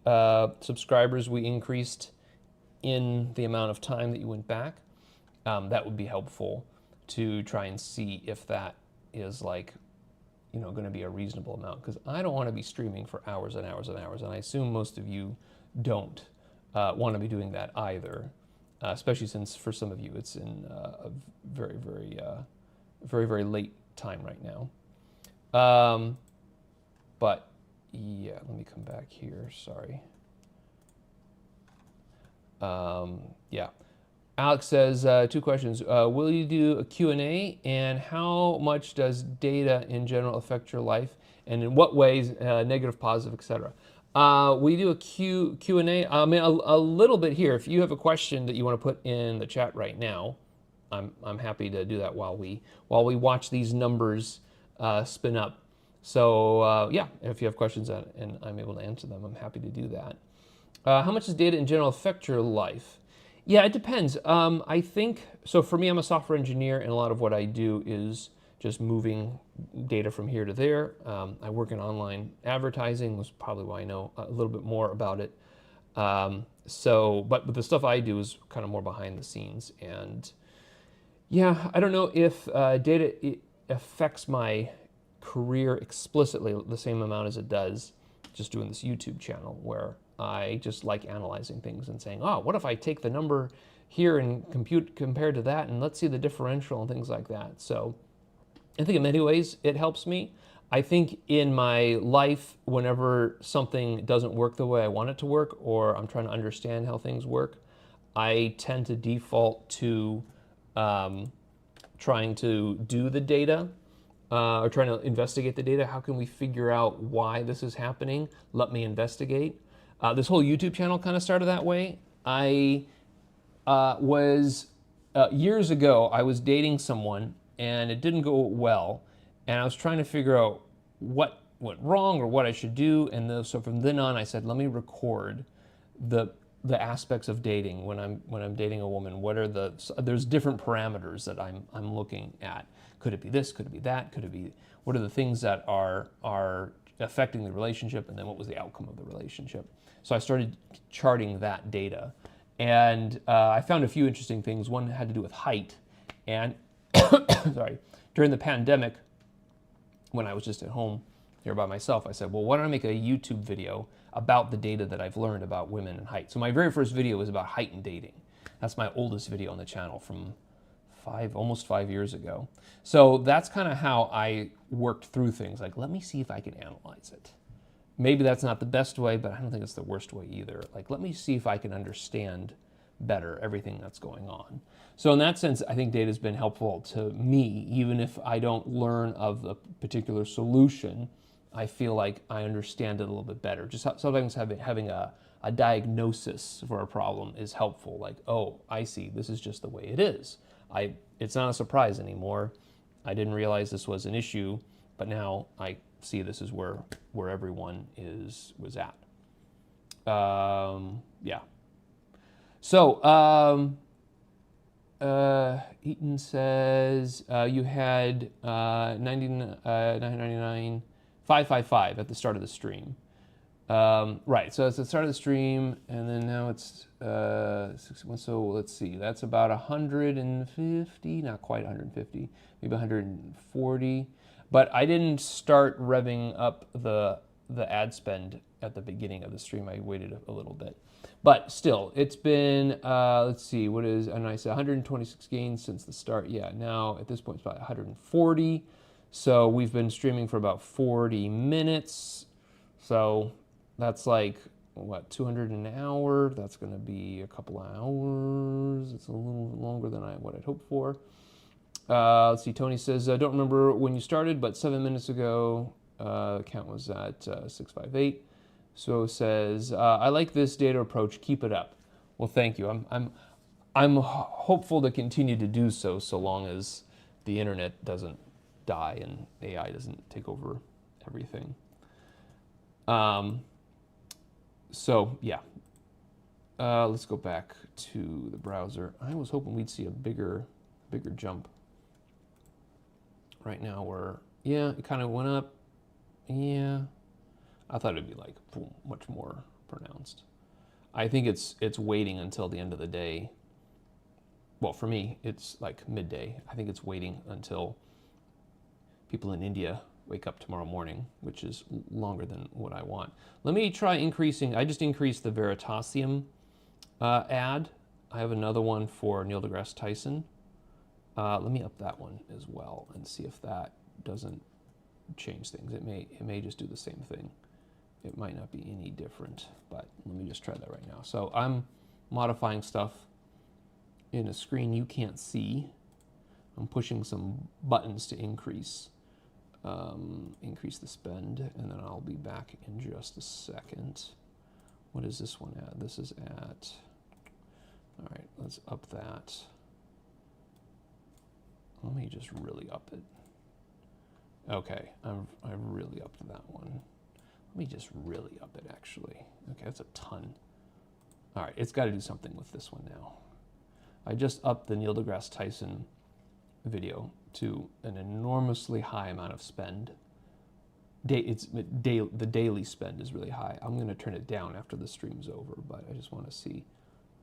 subscribers we increased in the amount of time that you went back, that would be helpful to try and see if that is like, you know, going to be a reasonable amount, because I don't want to be streaming for hours and hours and hours, and I assume most of you don't want to be doing that either. Especially since for some of you it's in a very, very, very late time right now. But yeah, let me come back here, sorry. Yeah, Alex says, 2 questions. Will you do a Q&A, and how much does data in general affect your life, and in what ways, negative, positive, etc.? We do a Q&A. I mean, a little bit here. If you have a question that you want to put in the chat right now, I'm happy to do that while we watch these numbers spin up. So yeah, if you have questions and I'm able to answer them, I'm happy to do that. How much does data in general affect your life? Yeah, it depends. I think, so for me, I'm a software engineer, and a lot of what I do is just moving data from here to there. I work in online advertising, was probably why I know a little bit more about it. But the stuff I do is kind of more behind the scenes. And yeah, I don't know if data affects my career explicitly the same amount as it does just doing this YouTube channel, where I just like analyzing things and saying, oh, what if I take the number here and compute compared to that, and let's see the differential and things like that. So I think in many ways it helps me. I think in my life, whenever something doesn't work the way I want it to work, or I'm trying to understand how things work, I tend to default to trying to do the data, or trying to investigate the data. How can we figure out why this is happening? Let me investigate. This whole YouTube channel kind of started that way. I was, years ago, I was dating someone, and it didn't go well, and I was trying to figure out what went wrong or what I should do. And so from then on, I said, let me record the aspects of dating when I'm dating a woman. What are there's different parameters that I'm looking at. Could it be this? Could it be that? Could it be, what are the things that are affecting the relationship, and then what was the outcome of the relationship? So I started charting that data, and I found a few interesting things. One had to do with height, and sorry, during the pandemic, when I was just at home here by myself, I said, well, why don't I make a YouTube video about the data that I've learned about women and height? So my very first video was about height and dating. That's my oldest video on the channel, from almost 5 years ago. So that's kind of how I worked through things. Like, let me see if I can analyze it. Maybe that's not the best way, but I don't think it's the worst way either. Like, let me see if I can understand better everything that's going on. So in that sense, I think data has been helpful to me, even if I don't learn of a particular solution. I feel like I understand it a little bit better. Just sometimes having a diagnosis for a problem is helpful. Like, oh, I see, this is just the way it is. It's not a surprise anymore. I didn't realize this was an issue, but now I see this is where everyone was at. Yeah. So Eaton says you had 999 555 at the start of the stream. Right, so it's at the start of the stream, and then now it's 61. So let's see, that's about 150, not quite 150, maybe 140. But I didn't start revving up the ad spend at the beginning of the stream. I waited a little bit. But still, it's been, let's see, what is, and I said 126 gains since the start. Yeah, now at this point it's about 140. So we've been streaming for about 40 minutes. So that's like, what, 200 an hour? That's going to be a couple of hours. It's a little longer than what I'd hoped for. Let's see, Tony says, I don't remember when you started, but 7 minutes ago, the count was at 658. So it says, I like this data approach, keep it up. Well, thank you. I'm hopeful to continue to do so long as the internet doesn't die and AI doesn't take over everything. So yeah, let's go back to the browser. I was hoping we'd see a bigger jump. Right now yeah, it kind of went up. Yeah, I thought it'd be like boom, much more pronounced. I think it's waiting until the end of the day. Well, for me, it's like midday. I think it's waiting until people in India wake up tomorrow morning, which is longer than what I want. Let me try increasing. I just increased the Veritasium ad. I have another one for Neil deGrasse Tyson. Let me up that one as well and see if that doesn't change things. It may just do the same thing. It might not be any different, but let me just try that right now. So I'm modifying stuff in a screen you can't see. I'm pushing some buttons to increase the spend, and then I'll be back in just a second. What is this one at? This is at, all right, let's up that. Let me just really up it. Okay, I've really upped that one. Let me just really up it, actually. Okay, that's a ton. All right, it's got to do something with this one now. I just upped the Neil deGrasse Tyson video to an enormously high amount of spend. The daily spend is really high. I'm going to turn it down after the stream's over, but I just want to see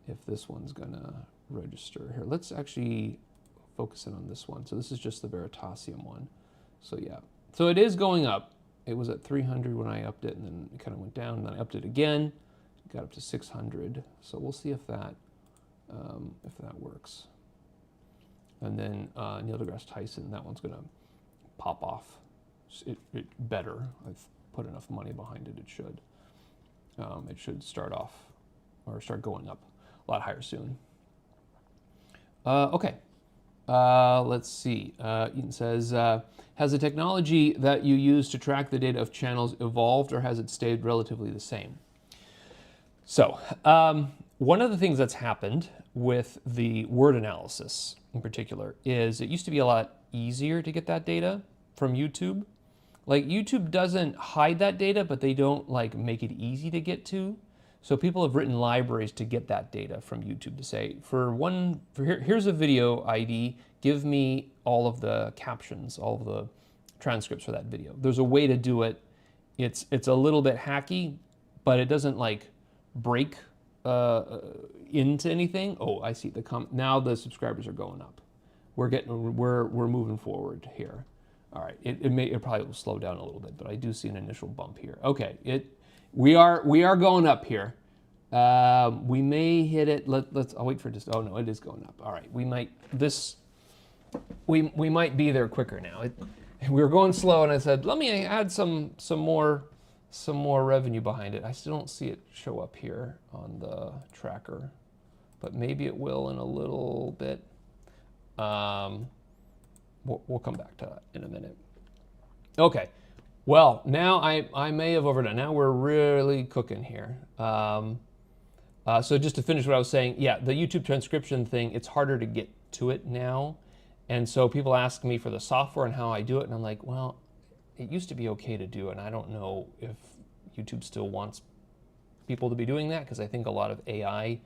if this one's going to register. Here, let's actually focus in on this one. So this is just the Veritasium one. So yeah, so it is going up. It was at 300 when I upped it, and then it kind of went down, and then I upped it again, got up to 600. So we'll see if that works. And then Neil deGrasse Tyson, that one's going to pop off. It better. I've put enough money behind it. It should. It should start off or start going up a lot higher soon. Okay. Let's see. Eaton says, has the technology that you use to track the data of channels evolved, or has it stayed relatively the same? So one of the things that's happened with the word analysis in particular is it used to be a lot easier to get that data from YouTube. Like, YouTube doesn't hide that data, but they don't like make it easy to get to. So people have written libraries to get that data from YouTube to say, here's a video ID, give me all of the captions, all of the transcripts for that video. There's a way to do it. It's a little bit hacky, but it doesn't like break into anything. Oh, I see now the subscribers are going up. We're moving forward here. All right, it probably will slow down a little bit, but I do see an initial bump here. Okay, we are going up here. We may hit it. I'll wait for just. Oh no, it is going up. All right, we might. This we might be there quicker now. We were going slow, and I said, let me add some more revenue behind it. I still don't see it show up here on the tracker, but maybe it will in a little bit. We'll come back to that in a minute. Okay, well, now I may have overdone. Now we're really cooking here. So just to finish what I was saying, yeah, the YouTube transcription thing, it's harder to get to it now. And so people ask me for the software and how I do it, and I'm like, well, it used to be okay to do, and I don't know if YouTube still wants people to be doing that, because I think a lot of AI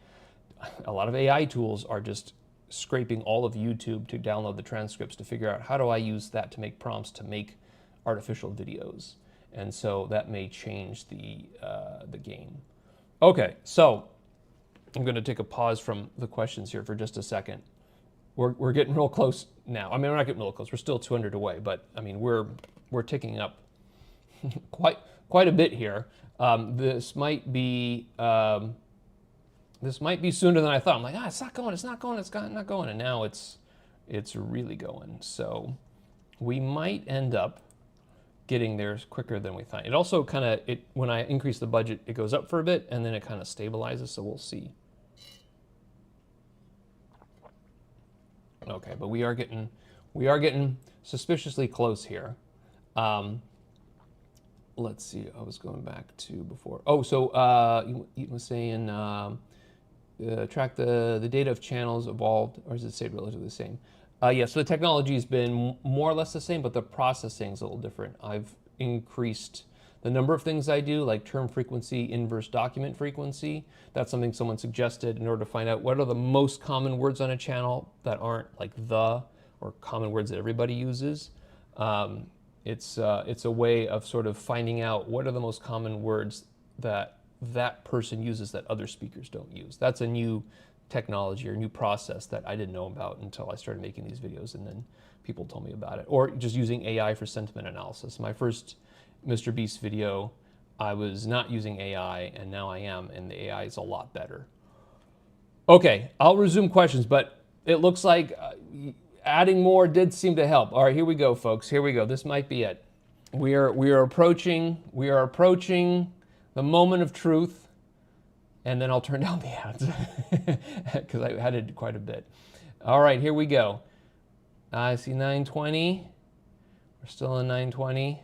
tools are just scraping all of YouTube to download the transcripts to figure out how do I use that to make prompts to make artificial videos. And so that may change the game. Okay, so I'm going to take a pause from the questions here for just a second. We're getting real close now. I mean, we're not getting real close. We're still 200 away, but I mean, we're ticking up quite a bit here. This might be sooner than I thought. I'm like, it's not going, and now it's really going. So we might end up getting there quicker than we thought. It also kind of when I increase the budget, it goes up for a bit, and then it kind of stabilizes. So we'll see. Okay, but we are getting suspiciously close here. Let's see. I was going back to before. Oh, so you was saying track the data of channels evolved, or does it stay relatively the same? Yeah. So the technology has been more or less the same, but the processing is a little different. I've increased the number of things I do, like term frequency, inverse document frequency. That's something someone suggested in order to find out what are the most common words on a channel that aren't like the, or common words that everybody uses. It's a way of sort of finding out what are the most common words that person uses that other speakers don't use. That's a new technology or new process that I didn't know about until I started making these videos, and then people told me about it. Or just using AI for sentiment analysis. My first Mr. Beast video, I was not using AI, and now I am, and the AI is a lot better. Okay, I'll resume questions, but it looks like adding more did seem to help. All right, here we go, folks. Here we go. This might be it. We are approaching the moment of truth, and then I'll turn down the ads because I added quite a bit. All right, here we go. I see 920. We're still in 920.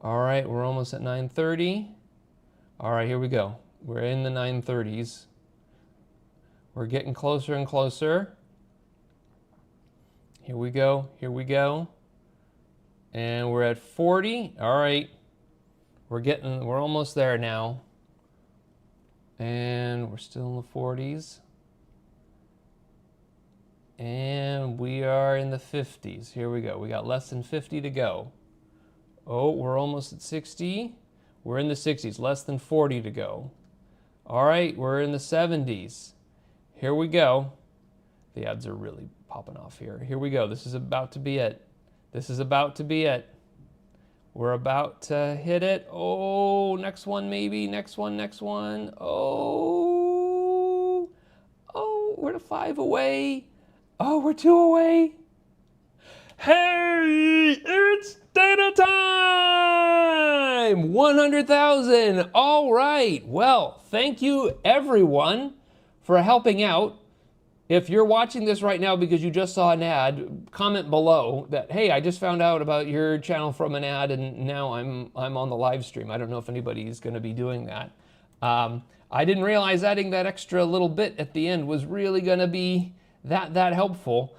All right, we're almost at 930. All right, here we go. We're in the 930s. We're getting closer and closer. Here we go, here we go. And we're at 40. All right, we're almost there now. And we're still in the 40s. And we are in the 50s. Here we go. We got less than 50 to go. Oh, we're almost at 60. We're in the 60s, less than 40 to go. All right, we're in the 70s. Here we go. The ads are really popping off here. Here we go. This is about to be it. This is about to be it. We're about to hit it. Oh, next one maybe. Next one. Oh, we're 5 away. Oh, we're 2 away. Hey, it's data time! 100,000. All right. Well, thank you everyone for helping out. If you're watching this right now because you just saw an ad, comment below that, hey, I just found out about your channel from an ad and now I'm on the live stream. I don't know if anybody's going to be doing that. I didn't realize adding that extra little bit at the end was really going to be that helpful.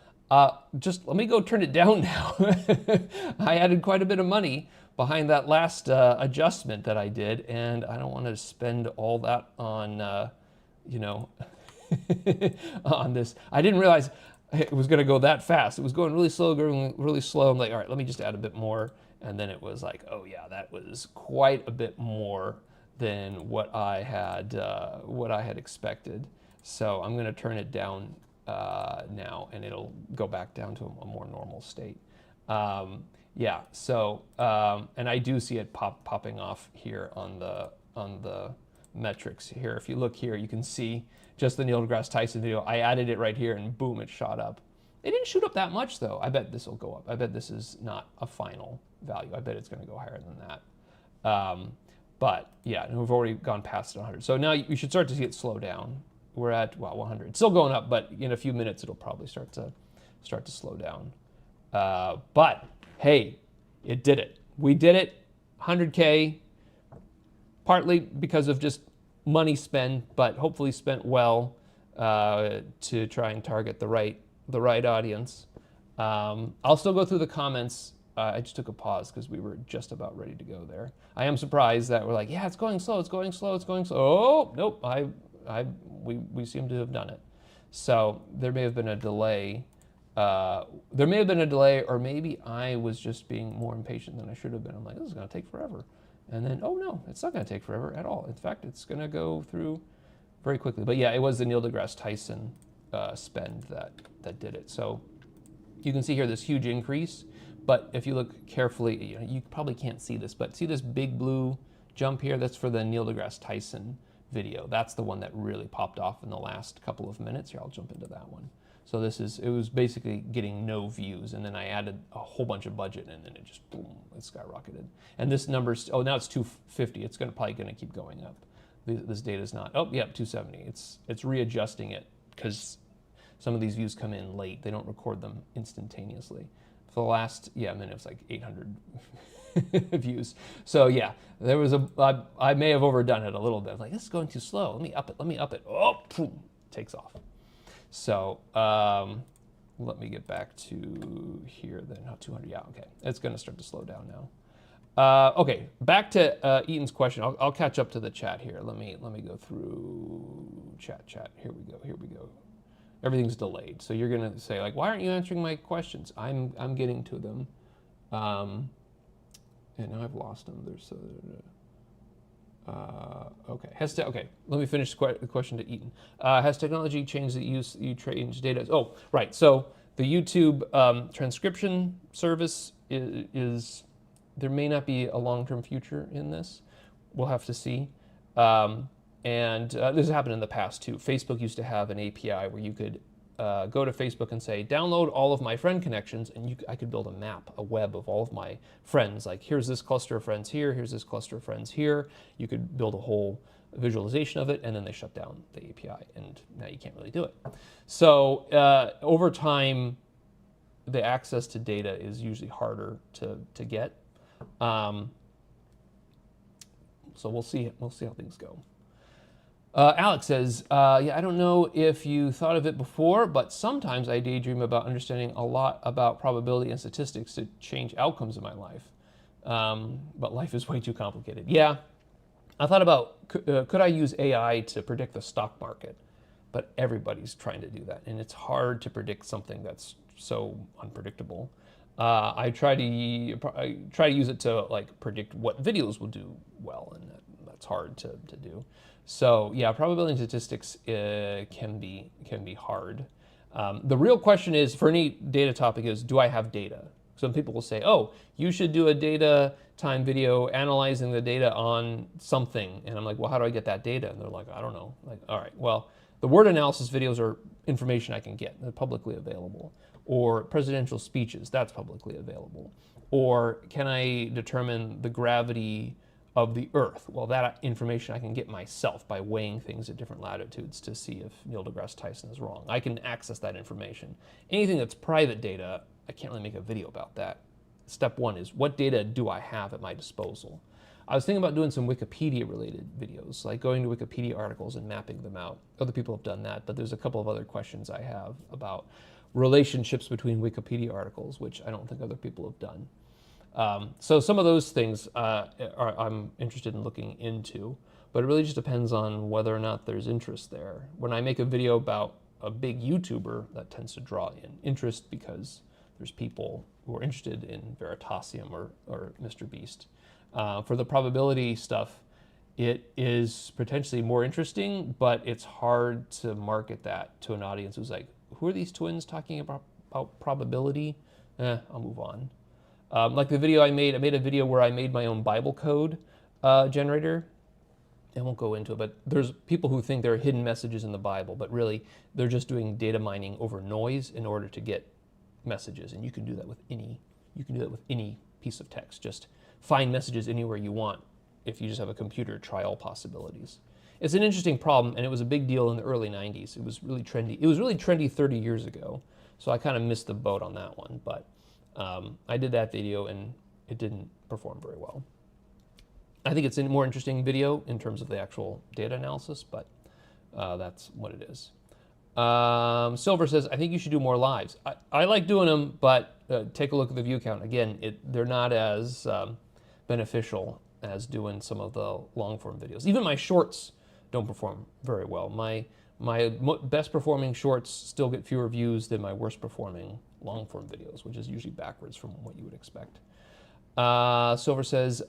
Just let me go turn it down now. I added quite a bit of money behind that last adjustment that I did, and I don't want to spend all that on, on this. I didn't realize it was going to go that fast. It was going really slow, I'm like, all right, let me just add a bit more. And then it was like, oh yeah, that was quite a bit more than what I had expected. So I'm going to turn it down now, and it'll go back down to a more normal state. Yeah. So and I do see it popping off here on the metrics here. If you look here, you can see just the Neil deGrasse Tyson video. I added it right here, and boom, it shot up. They didn't shoot up that much though. I bet this will go up. I bet this is not a final value. I bet it's going to go higher than that. But yeah, and we've already gone past 100. So now you should start to see it slow down. We're at 100. It's still going up, but in a few minutes it'll probably start to slow down. But hey, it did it. We did it. 100K. Partly because of just money spent, but hopefully spent well to try and target the right audience. I'll still go through the comments. I just took a pause because we were just about ready to go there. I am surprised that we're like, yeah, it's going slow, it's going slow, it's going slow. Oh, nope, we seem to have done it. So there may have been a delay. Or maybe I was just being more impatient than I should have been. I'm like, this is going to take forever. And then, oh no, it's not going to take forever at all. In fact, it's going to go through very quickly. But yeah, it was the Neil deGrasse Tyson spend that did it. So you can see here this huge increase. But if you look carefully, you probably can't see this, but see this big blue jump here? That's for the Neil deGrasse Tyson video. That's the one that really popped off in the last couple of minutes. Here, I'll jump into that one. So it was basically getting no views, and then I added a whole bunch of budget, and then it just, boom, it skyrocketed. And this number's, now it's 250. It's probably going to keep going up. This data's not, 270. It's readjusting it because some of these views come in late. They don't record them instantaneously. For the last, minute, it was like 800 views. So yeah, there was I may have overdone it a little bit. Like, this is going too slow. Let me up it. Oh, boom, takes off. So let me get back to here then. 200, yeah, okay. It's going to start to slow down now. Okay, back to Eaton's question. I'll catch up to the chat here. Let me go through chat. Here we go. Everything's delayed. So you're going to say, like, why aren't you answering my questions? I'm getting to them. And now I've lost them. There's okay. Okay, let me finish the question to Eaton. Has technology changed the use you change data? Oh, right. So the YouTube transcription service is there may not be a long-term future in this. We'll have to see. And this has happened in the past too. Facebook used to have an API where you could go to Facebook and say, download all of my friend connections, and I could build a map, a web of all of my friends. Like, here's this cluster of friends here, here's this cluster of friends here. You could build a whole visualization of it, and then they shut down the API, and now you can't really do it. So over time, the access to data is usually harder to get. So we'll see how things go. Alex says, I don't know if you thought of it before, but sometimes I daydream about understanding a lot about probability and statistics to change outcomes in my life. But life is way too complicated. Yeah, I thought about, could I use AI to predict the stock market? But everybody's trying to do that, and it's hard to predict something that's so unpredictable. I try to use it to predict what videos will do well, and that's hard to do. So yeah, probability and statistics can be hard. The real question is, for any data topic, is do I have data? Some people will say, oh, you should do a data time video analyzing the data on something. And I'm like, well, how do I get that data? And they're like, I don't know. Like, all right, well, the word analysis videos are information I can get. They're publicly available. Or presidential speeches, that's publicly available. Or can I determine the gravity of the Earth? Well, that information I can get myself by weighing things at different latitudes to see if Neil deGrasse Tyson is wrong. I can access that information. Anything that's private data, I can't really make a video about that. Step one is, what data do I have at my disposal? I was thinking about doing some Wikipedia-related videos, like going to Wikipedia articles and mapping them out. Other people have done that, but there's a couple of other questions I have about relationships between Wikipedia articles, which I don't think other people have done. So some of those things I'm interested in looking into, but it really just depends on whether or not there's interest there. When I make a video about a big YouTuber, that tends to draw in interest because there's people who are interested in Veritasium or Mr. Beast. For the probability stuff, it is potentially more interesting, but it's hard to market that to an audience who's like, who are these twins talking about probability? I'll move on. Like the video I made a video where I made my own Bible code generator. I won't go into it, but there's people who think there are hidden messages in the Bible, but really they're just doing data mining over noise in order to get messages, and you can do that with any piece of text. Just find messages anywhere you want. If you just have a computer, try all possibilities. It's an interesting problem, and it was a big deal in the early 90s. It was really trendy. It was really trendy 30 years ago, so I kind of missed the boat on that one. But I did that video, and it didn't perform very well. I think it's a more interesting video in terms of the actual data analysis, but that's what it is. Silver says, I think you should do more lives. I like doing them, but take a look at the view count. Again, they're not as beneficial as doing some of the long form videos. Even my shorts don't perform very well. My best performing shorts still get fewer views than my worst performing long form videos, which is usually backwards from what you would expect. Silver says,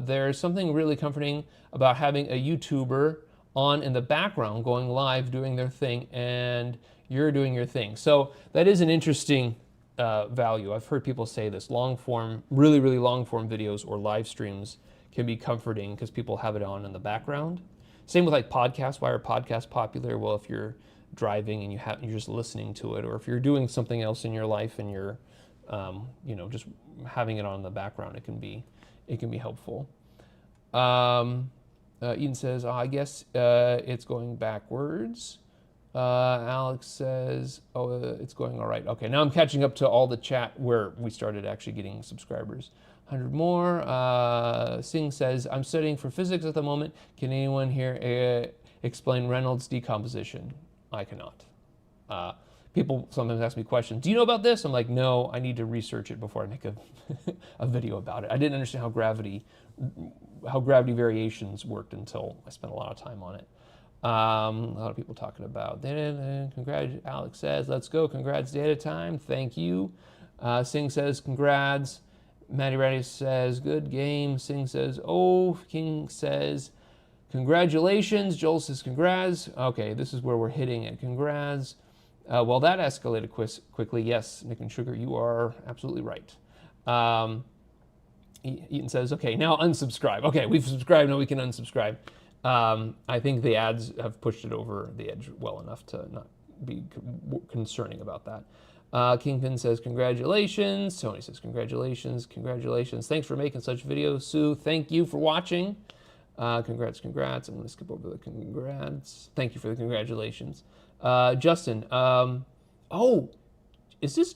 there's something really comforting about having a YouTuber on in the background going live doing their thing and you're doing your thing. So that is an interesting value. I've heard people say this. Long form, really, really long form videos or live streams can be comforting because people have it on in the background. Same with like podcasts. Why are podcasts popular? Well, if you're driving and you're just listening to it, or if you're doing something else in your life and you're just having it on in the background, it can be helpful. Eden says, I guess it's going backwards. Alex says, it's going all right. Okay, now I'm catching up to all the chat where we started actually getting subscribers. 100 more. Singh says, I'm studying for physics at the moment. Can anyone here explain Reynolds decomposition? I cannot. People sometimes ask me questions. Do you know about this? I'm like, no, I need to research it before I make a video about it. I didn't understand how gravity variations worked until I spent a lot of time on it. A lot of people talking about data. Congrats, Alex says, let's go. Congrats, data time. Thank you. Singh says, congrats. Matty Ratty says, good game. Singh says, oh. King says, congratulations. Joel says, congrats. Okay, this is where we're hitting it. Congrats. Well, that escalated quickly. Yes, Nick and Sugar, you are absolutely right. Eaton says, okay, now unsubscribe. Okay, we've subscribed, now we can unsubscribe. I think the ads have pushed it over the edge well enough to not be concerning about that. Kingpin says, congratulations. Tony says, congratulations, congratulations. Thanks for making such videos. Sue, thank you for watching. Congrats. I'm going to skip over the congrats. Thank you for the congratulations. Justin, is this,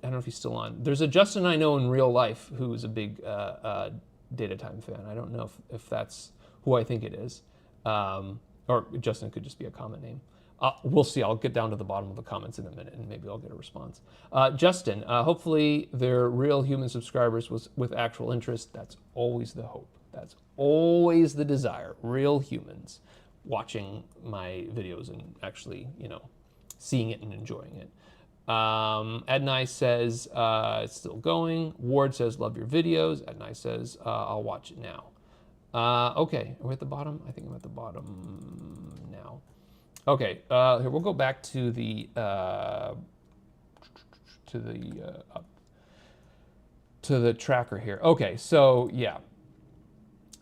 I don't know if he's still on. There's a Justin I know in real life who is a big Data Time fan. I don't know if that's who I think it is. Or Justin could just be a common name. We'll see. I'll get down to the bottom of the comments in a minute and maybe I'll get a response. Justin, hopefully they're real human subscribers with actual interest. That's always the hope. That's always the desire. Real humans watching my videos and actually, seeing it and enjoying it. Adnai says, it's still going. Ward says, love your videos. Adnai says, I'll watch it now. Okay, are we at the bottom? I think I'm at the bottom now. Okay, here we'll go back to the tracker here. Okay, so yeah.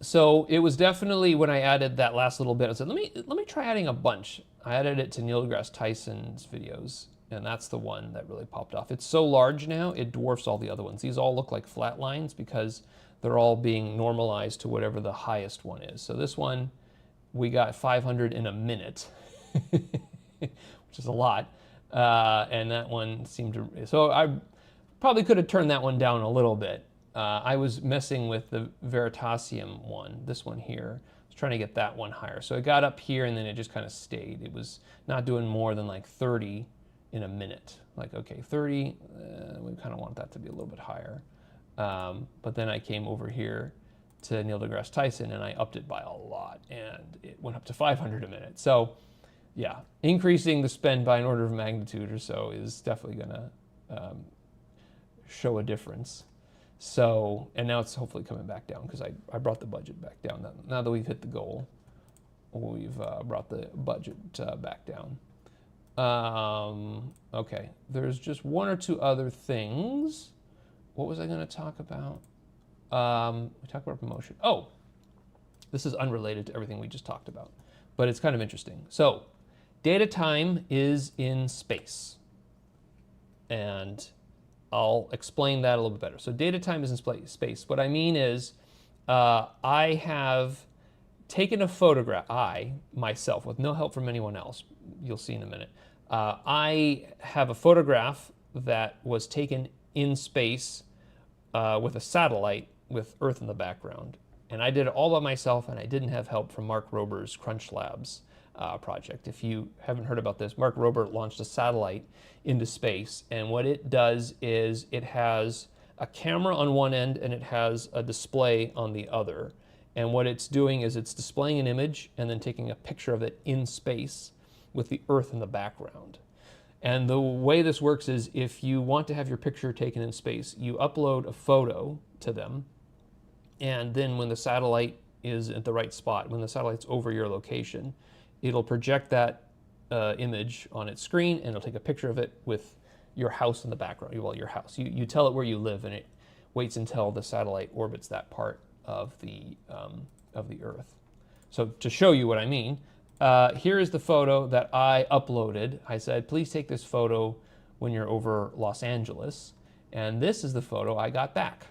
So it was definitely when I added that last little bit, I said, let me try adding a bunch. I added it to Neil deGrasse Tyson's videos, and that's the one that really popped off. It's so large now, it dwarfs all the other ones. These all look like flat lines because they're all being normalized to whatever the highest one is. So this one, we got 500 in a minute, which is a lot. And that one seemed to, so I probably could have turned that one down a little bit. I was messing with the Veritasium one, this one here. I was trying to get that one higher. So it got up here and then it just kind of stayed. It was not doing more than like 30 in a minute. Like, okay, 30, we kind of want that to be a little bit higher. But then I came over here to Neil deGrasse Tyson and I upped it by a lot and it went up to 500 a minute. So yeah, increasing the spend by an order of magnitude or so is definitely gonna show a difference. So, and now it's hopefully coming back down because I brought the budget back down. Now that we've hit the goal, we've brought the budget back down. Okay, there's just one or two other things. What was I going to talk about? We talked about promotion. Oh, this is unrelated to everything we just talked about, but it's kind of interesting. So, Data Time is in space. And I'll explain that a little bit better. So data time is in space. What I mean is I have taken a photograph, I, myself, with no help from anyone else, you'll see in a minute. I have a photograph that was taken in space with a satellite with Earth in the background. And I did it all by myself, and I didn't have help from Mark Rober's Crunch Labs project. If you haven't heard about this, Mark Rober launched a satellite into space, and what it does is it has a camera on one end and it has a display on the other. And what it's doing is it's displaying an image and then taking a picture of it in space with the Earth in the background. And the way this works is if you want to have your picture taken in space, you upload a photo to them, and then when the satellite is at the right spot, when the satellite's over your location, it'll project that image on its screen, and it'll take a picture of it with your house in the background. Well, your house. You tell it where you live, and it waits until the satellite orbits that part of the Earth. So to show you what I mean, here is the photo that I uploaded. I said, please take this photo when you're over Los Angeles. And this is the photo I got back.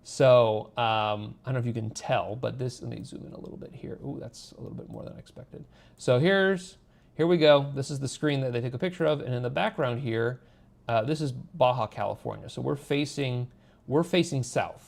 So I don't know if you can tell, but this, let me zoom in a little bit here. Ooh, that's a little bit more than I expected. So here we go. This is the screen that they took a picture of. And in the background here, this is Baja California. So we're facing south.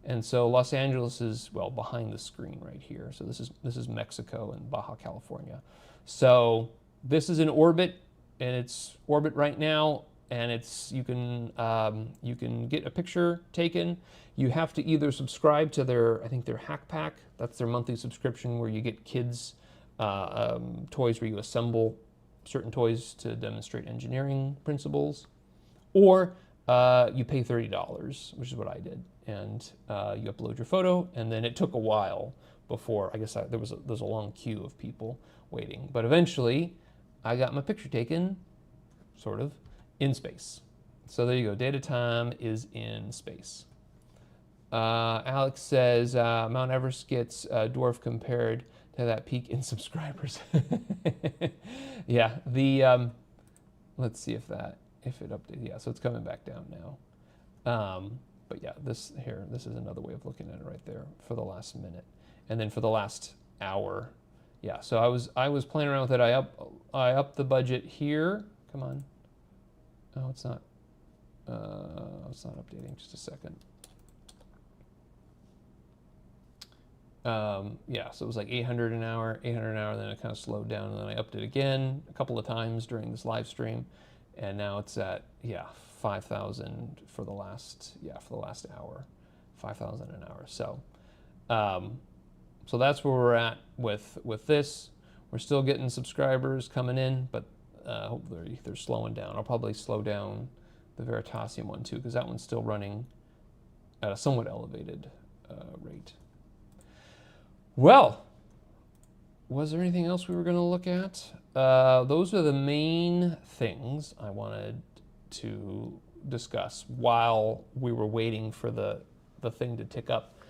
And so Los Angeles is, well, behind the screen right here. So this is Mexico and Baja California. So this is in orbit, and it's orbit right now, and you can get a picture taken. You have to either subscribe to their Hack Pack. That's their monthly subscription where you get kids toys where you assemble certain toys to demonstrate engineering principles, or you pay $30, which is what I did, and you upload your photo. And then it took a while before, I guess there was a long queue of people waiting, but eventually I got my picture taken, sort of, in space. So there you go. Data time is in space. Alex says Mount Everest gets dwarf compared to that peak in subscribers. Yeah. Let's see if it updated. Yeah. So it's coming back down now. But yeah, this is another way of looking at it right there for the last minute, and then for the last hour. Yeah. So I was playing around with it. I upped the budget here. Come on. Oh, it's not updating. Just a second. Yeah, so it was like 800 an hour, then it kind of slowed down, and then I upped it again a couple of times during this live stream, and now it's at 5,000 for the last hour, 5,000 an hour. So, so that's where we're at with this. We're still getting subscribers coming in, but hopefully they're slowing down. I'll probably slow down the Veritasium one too, because that one's still running at a somewhat elevated rate. Well, was there anything else we were going to look at? Those are the main things I wanted to discuss while we were waiting for the thing to tick up.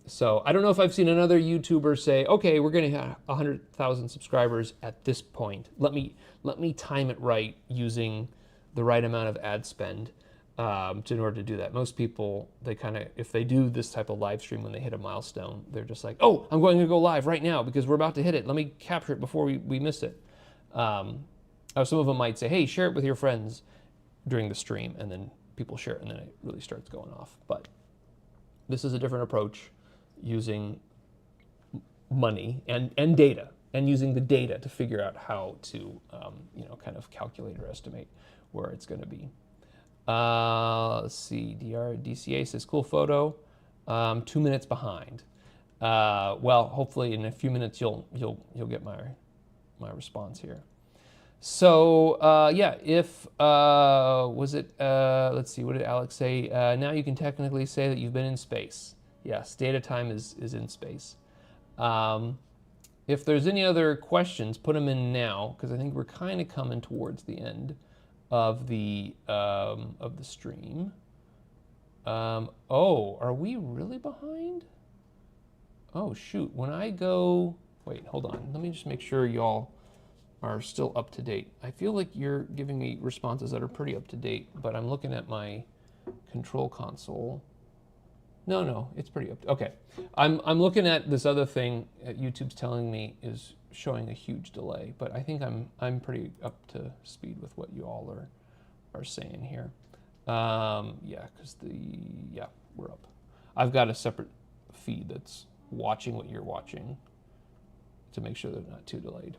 So I don't know if I've seen another YouTuber say, okay, we're going to have 100,000 subscribers at this point. Let me time it right using the right amount of ad spend in order to do that. Most people, if they do this type of live stream when they hit a milestone, they're just like, oh, I'm going to go live right now because we're about to hit it. Let me capture it before we miss it. Some of them might say, hey, share it with your friends during the stream, and then people share it, and then it really starts going off. But this is a different approach, using money and data, and using the data to figure out how to kind of calculate or estimate where it's going to be. Let's see. DCA says cool photo. 2 minutes behind. Well, hopefully in a few minutes you'll get my response here. So yeah, if was it? Let's see. What did Alex say? Now you can technically say that you've been in space. Yes, data time is in space. If there's any other questions, put them in now, because I think we're kind of coming towards the end of the stream. Oh, are we really behind? Oh shoot! When I go, wait, hold on. Let me just make sure y'all are still up to date. I feel like you're giving me responses that are pretty up to date, but I'm looking at my control console. No, it's pretty up to, okay. I'm looking at this other thing YouTube's telling me is showing a huge delay, but I think I'm pretty up to speed with what you all are saying here. Yeah, because we're up. I've got a separate feed that's watching what you're watching to make sure they're not too delayed.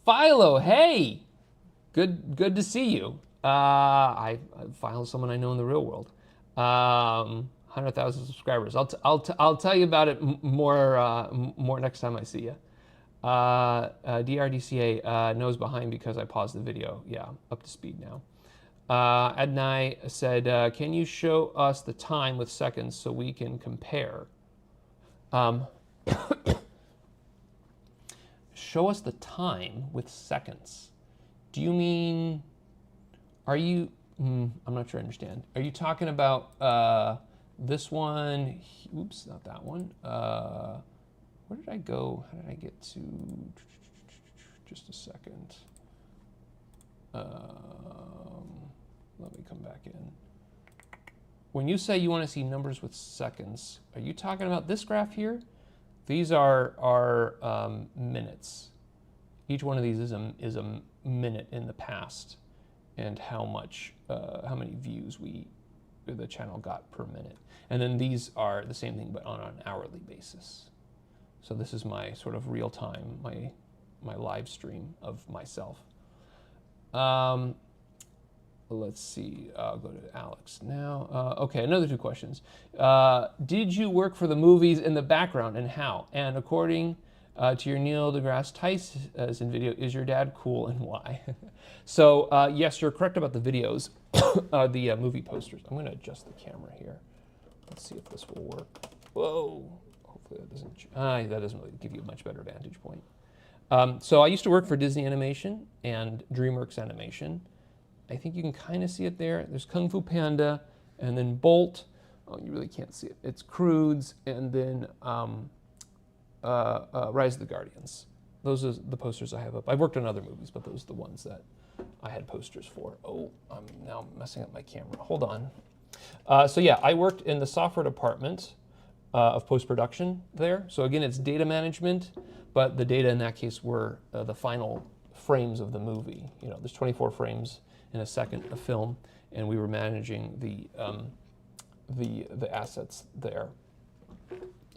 Philo, hey, good to see you. I Philo, someone I know in the real world. 100,000 subscribers. I'll tell you about it more next time I see you. DRDCA knows behind because I paused the video. Yeah, up to speed now. Adnai said, can you show us the time with seconds so we can compare? Show us the time with seconds. Do you mean, are you, I'm not sure I understand. Are you talking about this one? Oops, not that one. Where did I go? How did I get to, just a second. Let me come back in. When you say you want to see numbers with seconds, are you talking about this graph here? These are minutes. Each one of these is a minute in the past, and how many views the channel got per minute. And then these are the same thing, but on an hourly basis. So this is my sort of real time, my live stream of myself. Let's see, I'll go to Alex now. Okay, another two questions. Did you work for the movies in the background, and how? And according to your Neil deGrasse Tyson video, is your dad cool and why? So yes, you're correct about the videos, the movie posters. I'm gonna adjust the camera here. Let's see if this will work. Whoa, hopefully that doesn't really give you a much better vantage point. So I used to work for Disney Animation and DreamWorks Animation. I think you can kind of see it there. There's Kung Fu Panda, and then Bolt. Oh, you really can't see it. It's Croods, and then Rise of the Guardians. Those are the posters I have up. I've worked on other movies, but those are the ones that I had posters for. Oh, I'm now messing up my camera. Hold on. So yeah, I worked in the software department of post-production there. So again, it's data management, but the data in that case were the final frames of the movie. You know, there's 24 frames in a second of film, and we were managing the assets there.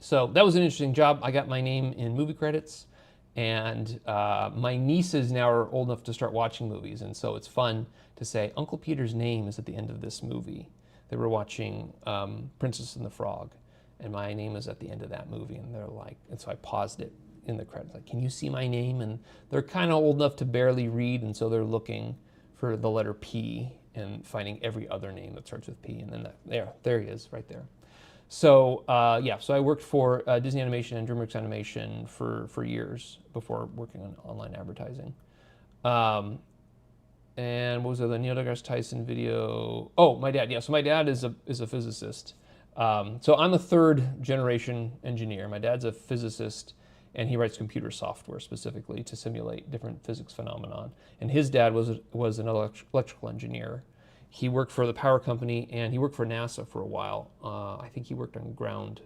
So that was an interesting job. I got my name in movie credits, and my nieces now are old enough to start watching movies, and so it's fun to say, Uncle Peter's name is at the end of this movie. They were watching Princess and the Frog, and my name is at the end of that movie, and they're like, and so I paused it in the credits, like, can you see my name? And they're kind of old enough to barely read, and so they're looking for the letter P and finding every other name that starts with P, and then there he is, right there. So yeah, so I worked for Disney Animation and DreamWorks Animation for years before working on online advertising. And what was the Neil deGrasse Tyson video? Oh, my dad. Yeah, so my dad is a physicist. So I'm a third generation engineer. My dad's a physicist, and he writes computer software specifically to simulate different physics phenomenon. And his dad was an electrical engineer. He worked for the power company, and he worked for NASA for a while. I think he worked on ground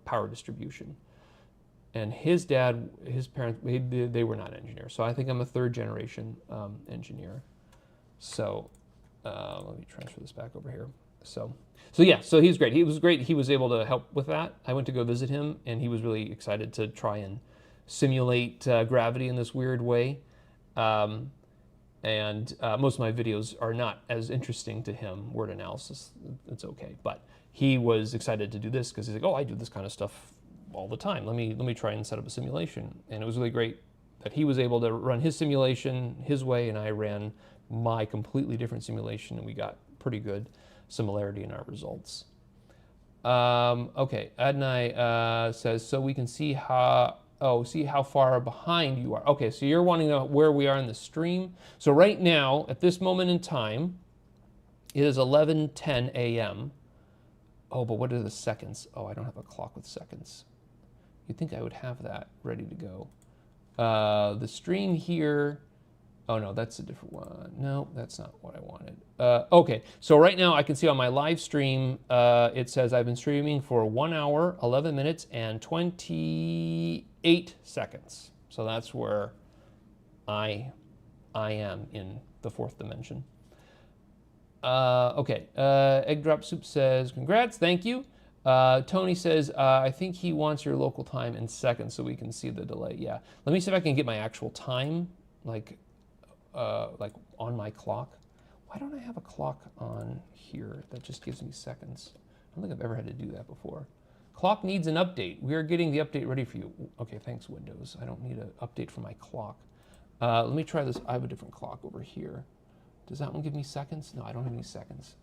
power distribution. And his dad, his parents, they were not engineers. So I think I'm a third generation engineer. So let me transfer this back over here. So yeah, so he was great. He was great. He was able to help with that. I went to go visit him, and he was really excited to try and simulate gravity in this weird way. And most of my videos are not as interesting to him. Word analysis, it's okay. But he was excited to do this because he's like, oh, I do this kind of stuff all the time. Let me try and set up a simulation. And it was really great that he was able to run his simulation his way, and I ran my completely different simulation, and we got pretty good similarity in our results. Okay, Adnai says, so we can see how far behind you are. Okay, so you're wanting to know where we are in the stream. So right now, at this moment in time, it is 11:10 a.m. Oh, but what are the seconds? Oh, I don't have a clock with seconds. You'd think I would have that ready to go. The stream here, oh no, that's a different one. No, that's not what I wanted. Okay, so right now I can see on my live stream, it says I've been streaming for 1 hour, 11 minutes, and 28 seconds. So that's where I am in the fourth dimension. Okay, Egg Drop Soup says, congrats, thank you. Tony says, I think he wants your local time in seconds so we can see the delay. Yeah, let me see if I can get my actual time, like on my clock. Why don't I have a clock on here that just gives me seconds? I don't think I've ever had to do that before. Clock needs an update. We are getting the update ready for you. Okay, thanks, Windows. I don't need an update for my clock. Let me try this. I have a different clock over here. Does that one give me seconds? No, I don't have any seconds.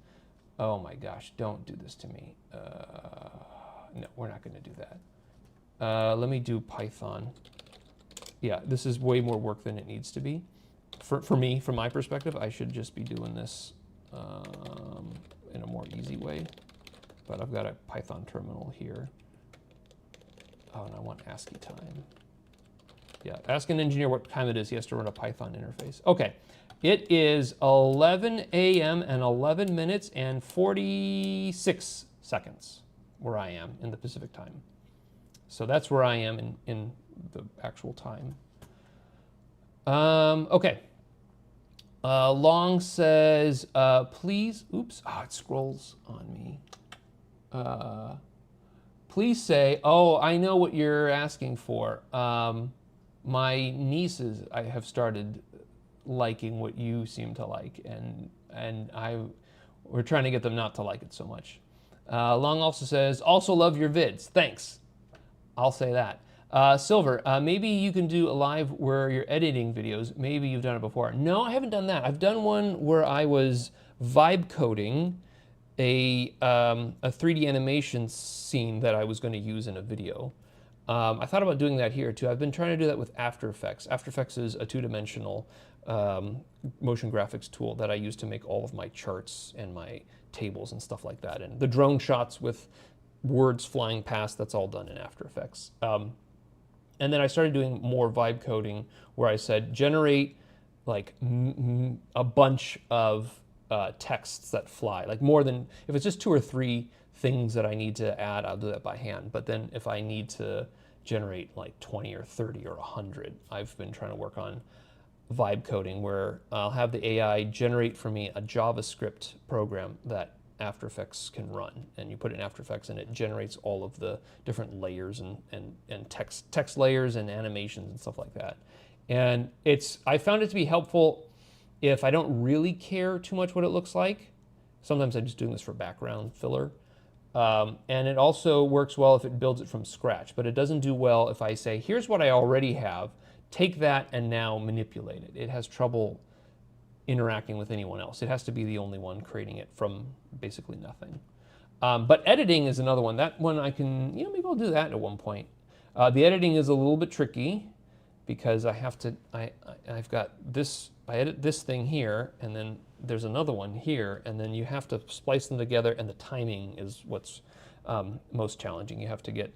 Oh my gosh, don't do this to me. No, we're not going to do that. Let me do Python. Yeah, this is way more work than it needs to be. For me, from my perspective, I should just be doing this in a more easy way. But I've got a Python terminal here. Oh, and I want ASCII time. Yeah, ask an engineer what time it is. He has to run a Python interface. Okay, it is 11 a.m. and 11 minutes and 46 seconds where I am in the Pacific time. So that's where I am in the actual time. Okay. Long says, please, oops, it scrolls on me. Please say, oh, I know what you're asking for. My nieces, I have started liking what you seem to like, and we're trying to get them not to like it so much. Long also says, also love your vids. Thanks. I'll say that. Silver, maybe you can do a live where you're editing videos. Maybe you've done it before. No, I haven't done that. I've done one where I was vibe coding a 3D animation scene that I was going to use in a video. I thought about doing that here too. I've been trying to do that with After Effects. After Effects is a two-dimensional motion graphics tool that I use to make all of my charts and my tables and stuff like that. And the drone shots with words flying past, that's all done in After Effects. And then I started doing more vibe coding where I said, generate like a bunch of texts that fly. Like more than, if it's just 2 or 3 things that I need to add, I'll do that by hand. But then if I need to generate like 20 or 30 or 100, I've been trying to work on vibe coding where I'll have the AI generate for me a JavaScript program that After Effects can run, and you put it in After Effects and it generates all of the different layers and text layers and animations and stuff like that. And I found it to be helpful if I don't really care too much what it looks like. Sometimes I'm just doing this for background filler. And it also works well if it builds it from scratch, but it doesn't do well if I say, here's what I already have, take that and now manipulate it. It has trouble interacting with anyone else. It has to be the only one creating it from basically nothing. But editing is another one. That one I can, maybe I'll do that at one point. The editing is a little bit tricky because I have to, I've got this, I edit this thing here, and then there's another one here, and then you have to splice them together, and the timing is what's most challenging. You have to get,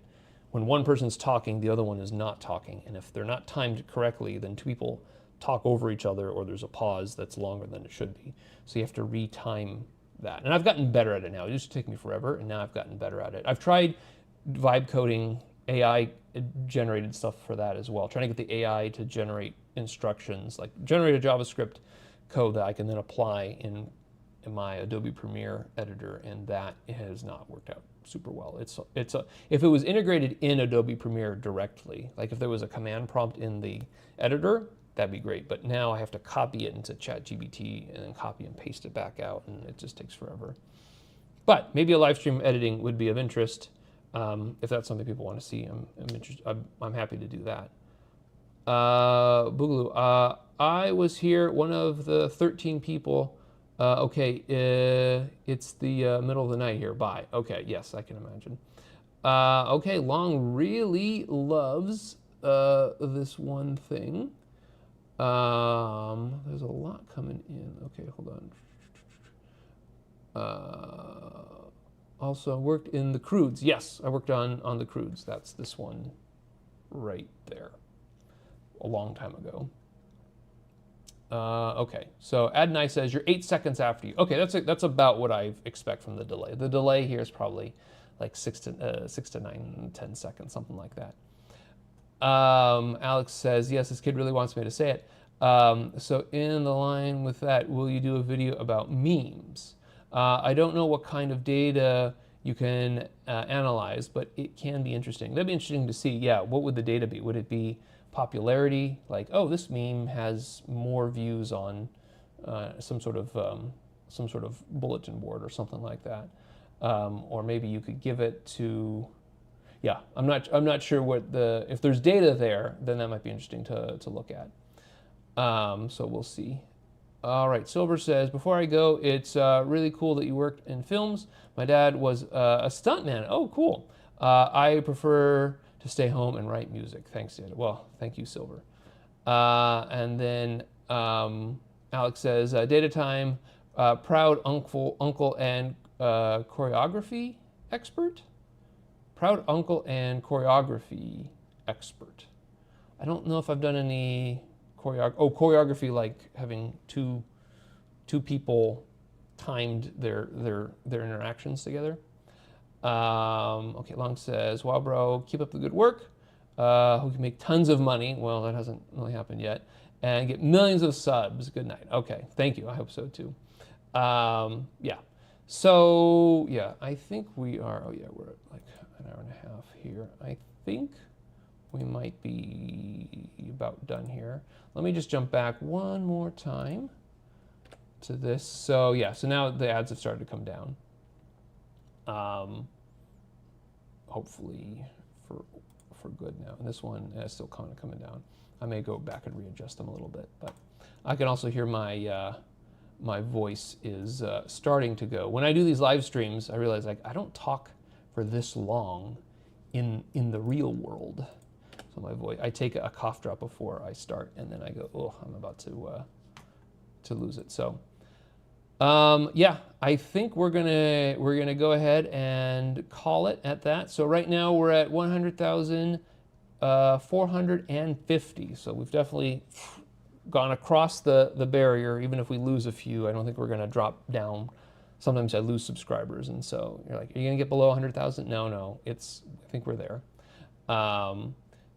when one person's talking, the other one is not talking, and if they're not timed correctly, then 2 people talk over each other, or there's a pause that's longer than it should be. So you have to retime that. And I've gotten better at it now. It used to take me forever, and now I've gotten better at it. I've tried vibe coding, AI generated stuff for that as well, trying to get the AI to generate instructions, like generate a JavaScript code that I can then apply in my Adobe Premiere editor, and that has not worked out super well. If it was integrated in Adobe Premiere directly, like if there was a command prompt in the editor, that'd be great. But now I have to copy it into ChatGPT and then copy and paste it back out, and it just takes forever. But maybe a live stream editing would be of interest. If that's something people want to see, I'm interested. I'm happy to do that. Boogaloo, I was here, one of the 13 people. Okay, it's the middle of the night here. Bye. Okay, yes, I can imagine. Okay, Long really loves this one thing. There's a lot coming in. Okay, hold on. Also worked in the Crudes. Yes, I worked on the Crudes. That's this one right there. a long time ago. Okay, so Adonai says you're 8 seconds after you. Okay, that's about what I expect from the delay. The delay here is probably like 6 to 9, 10 seconds, something like that. Alex says, yes, this kid really wants me to say it. So in the line with that, will you do a video about memes? I don't know what kind of data you can analyze, but it can be interesting. That'd be interesting to see, yeah, what would the data be? Would it be popularity? Like, oh, this meme has more views on some sort of bulletin board or something like that. Or maybe you could give it to, yeah, I'm not sure what if there's data there, then that might be interesting to look at. So we'll see. All right, Silver says, before I go, it's really cool that you worked in films. My dad was a stuntman. Oh, cool. I prefer to stay home and write music. Thanks, Dad. Well, thank you, Silver. And then Alex says, data time, proud uncle and choreography expert? Proud uncle and choreography expert. I don't know if I've done any choreography, like having two people timed their interactions together. Okay, Long says, wow, bro, keep up the good work. Who can make tons of money. Well, that hasn't really happened yet. And get millions of subs. Good night. Okay, thank you. I hope so too. Yeah. So, yeah, I think we are, oh yeah, we're at like an hour and a half here. I think we might be about done here. Let me just jump back one more time to this. So yeah, so now the ads have started to come down. Hopefully for good now. And this one is still kind of coming down. I may go back and readjust them a little bit, but I can also hear my my voice is starting to go. When I do these live streams, I realize like I don't talk for this long in the real world. So my voice, I take a cough drop before I start, and then I go, oh, I'm about to lose it. So yeah, I think we're gonna go ahead and call it at that. So right now we're at 100,450. So we've definitely gone across the barrier. Even if we lose a few, I don't think we're gonna drop down. Sometimes I lose subscribers, and so you're like, are you gonna get below 100,000? No, I think we're there.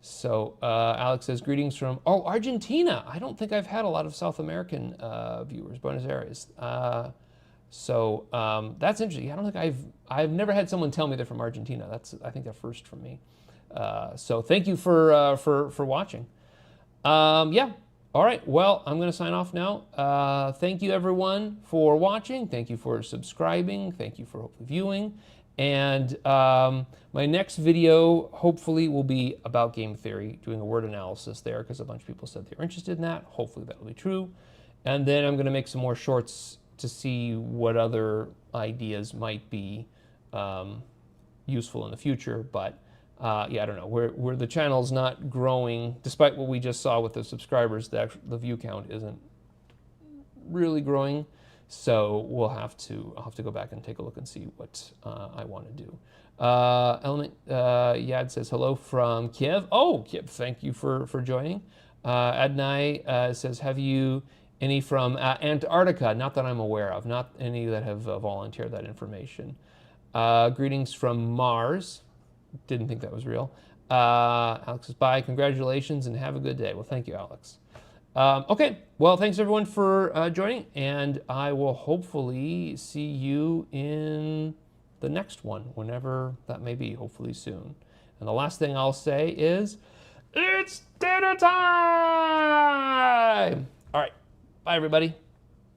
So Alex says, greetings from, Argentina. I don't think I've had a lot of South American viewers, Buenos Aires. So that's interesting. I don't think I've never had someone tell me they're from Argentina. I think they're first from me. So thank you for watching. Yeah. All right. Well, I'm going to sign off now. Thank you everyone for watching. Thank you for subscribing. Thank you for hopefully viewing. And my next video hopefully will be about game theory, doing a word analysis there because a bunch of people said they were interested in that. Hopefully that will be true. And then I'm going to make some more shorts to see what other ideas might be useful in the future. But yeah, I don't know. Where the channel's not growing, despite what we just saw with the subscribers, the view count isn't really growing. So I'll have to go back and take a look and see what I want to do. Element Yad says hello from Kiev. Oh, Kiev, thank you for joining. Adnai says, have you any from Antarctica? Not that I'm aware of. Not any that have volunteered that information. Greetings from Mars. Didn't think that was real. Alex says, bye. Congratulations and have a good day. Well, thank you, Alex. Okay, well, thanks everyone for joining, and I will hopefully see you in the next one, whenever that may be, hopefully soon. And the last thing I'll say is, it's dinner time! All right, bye everybody.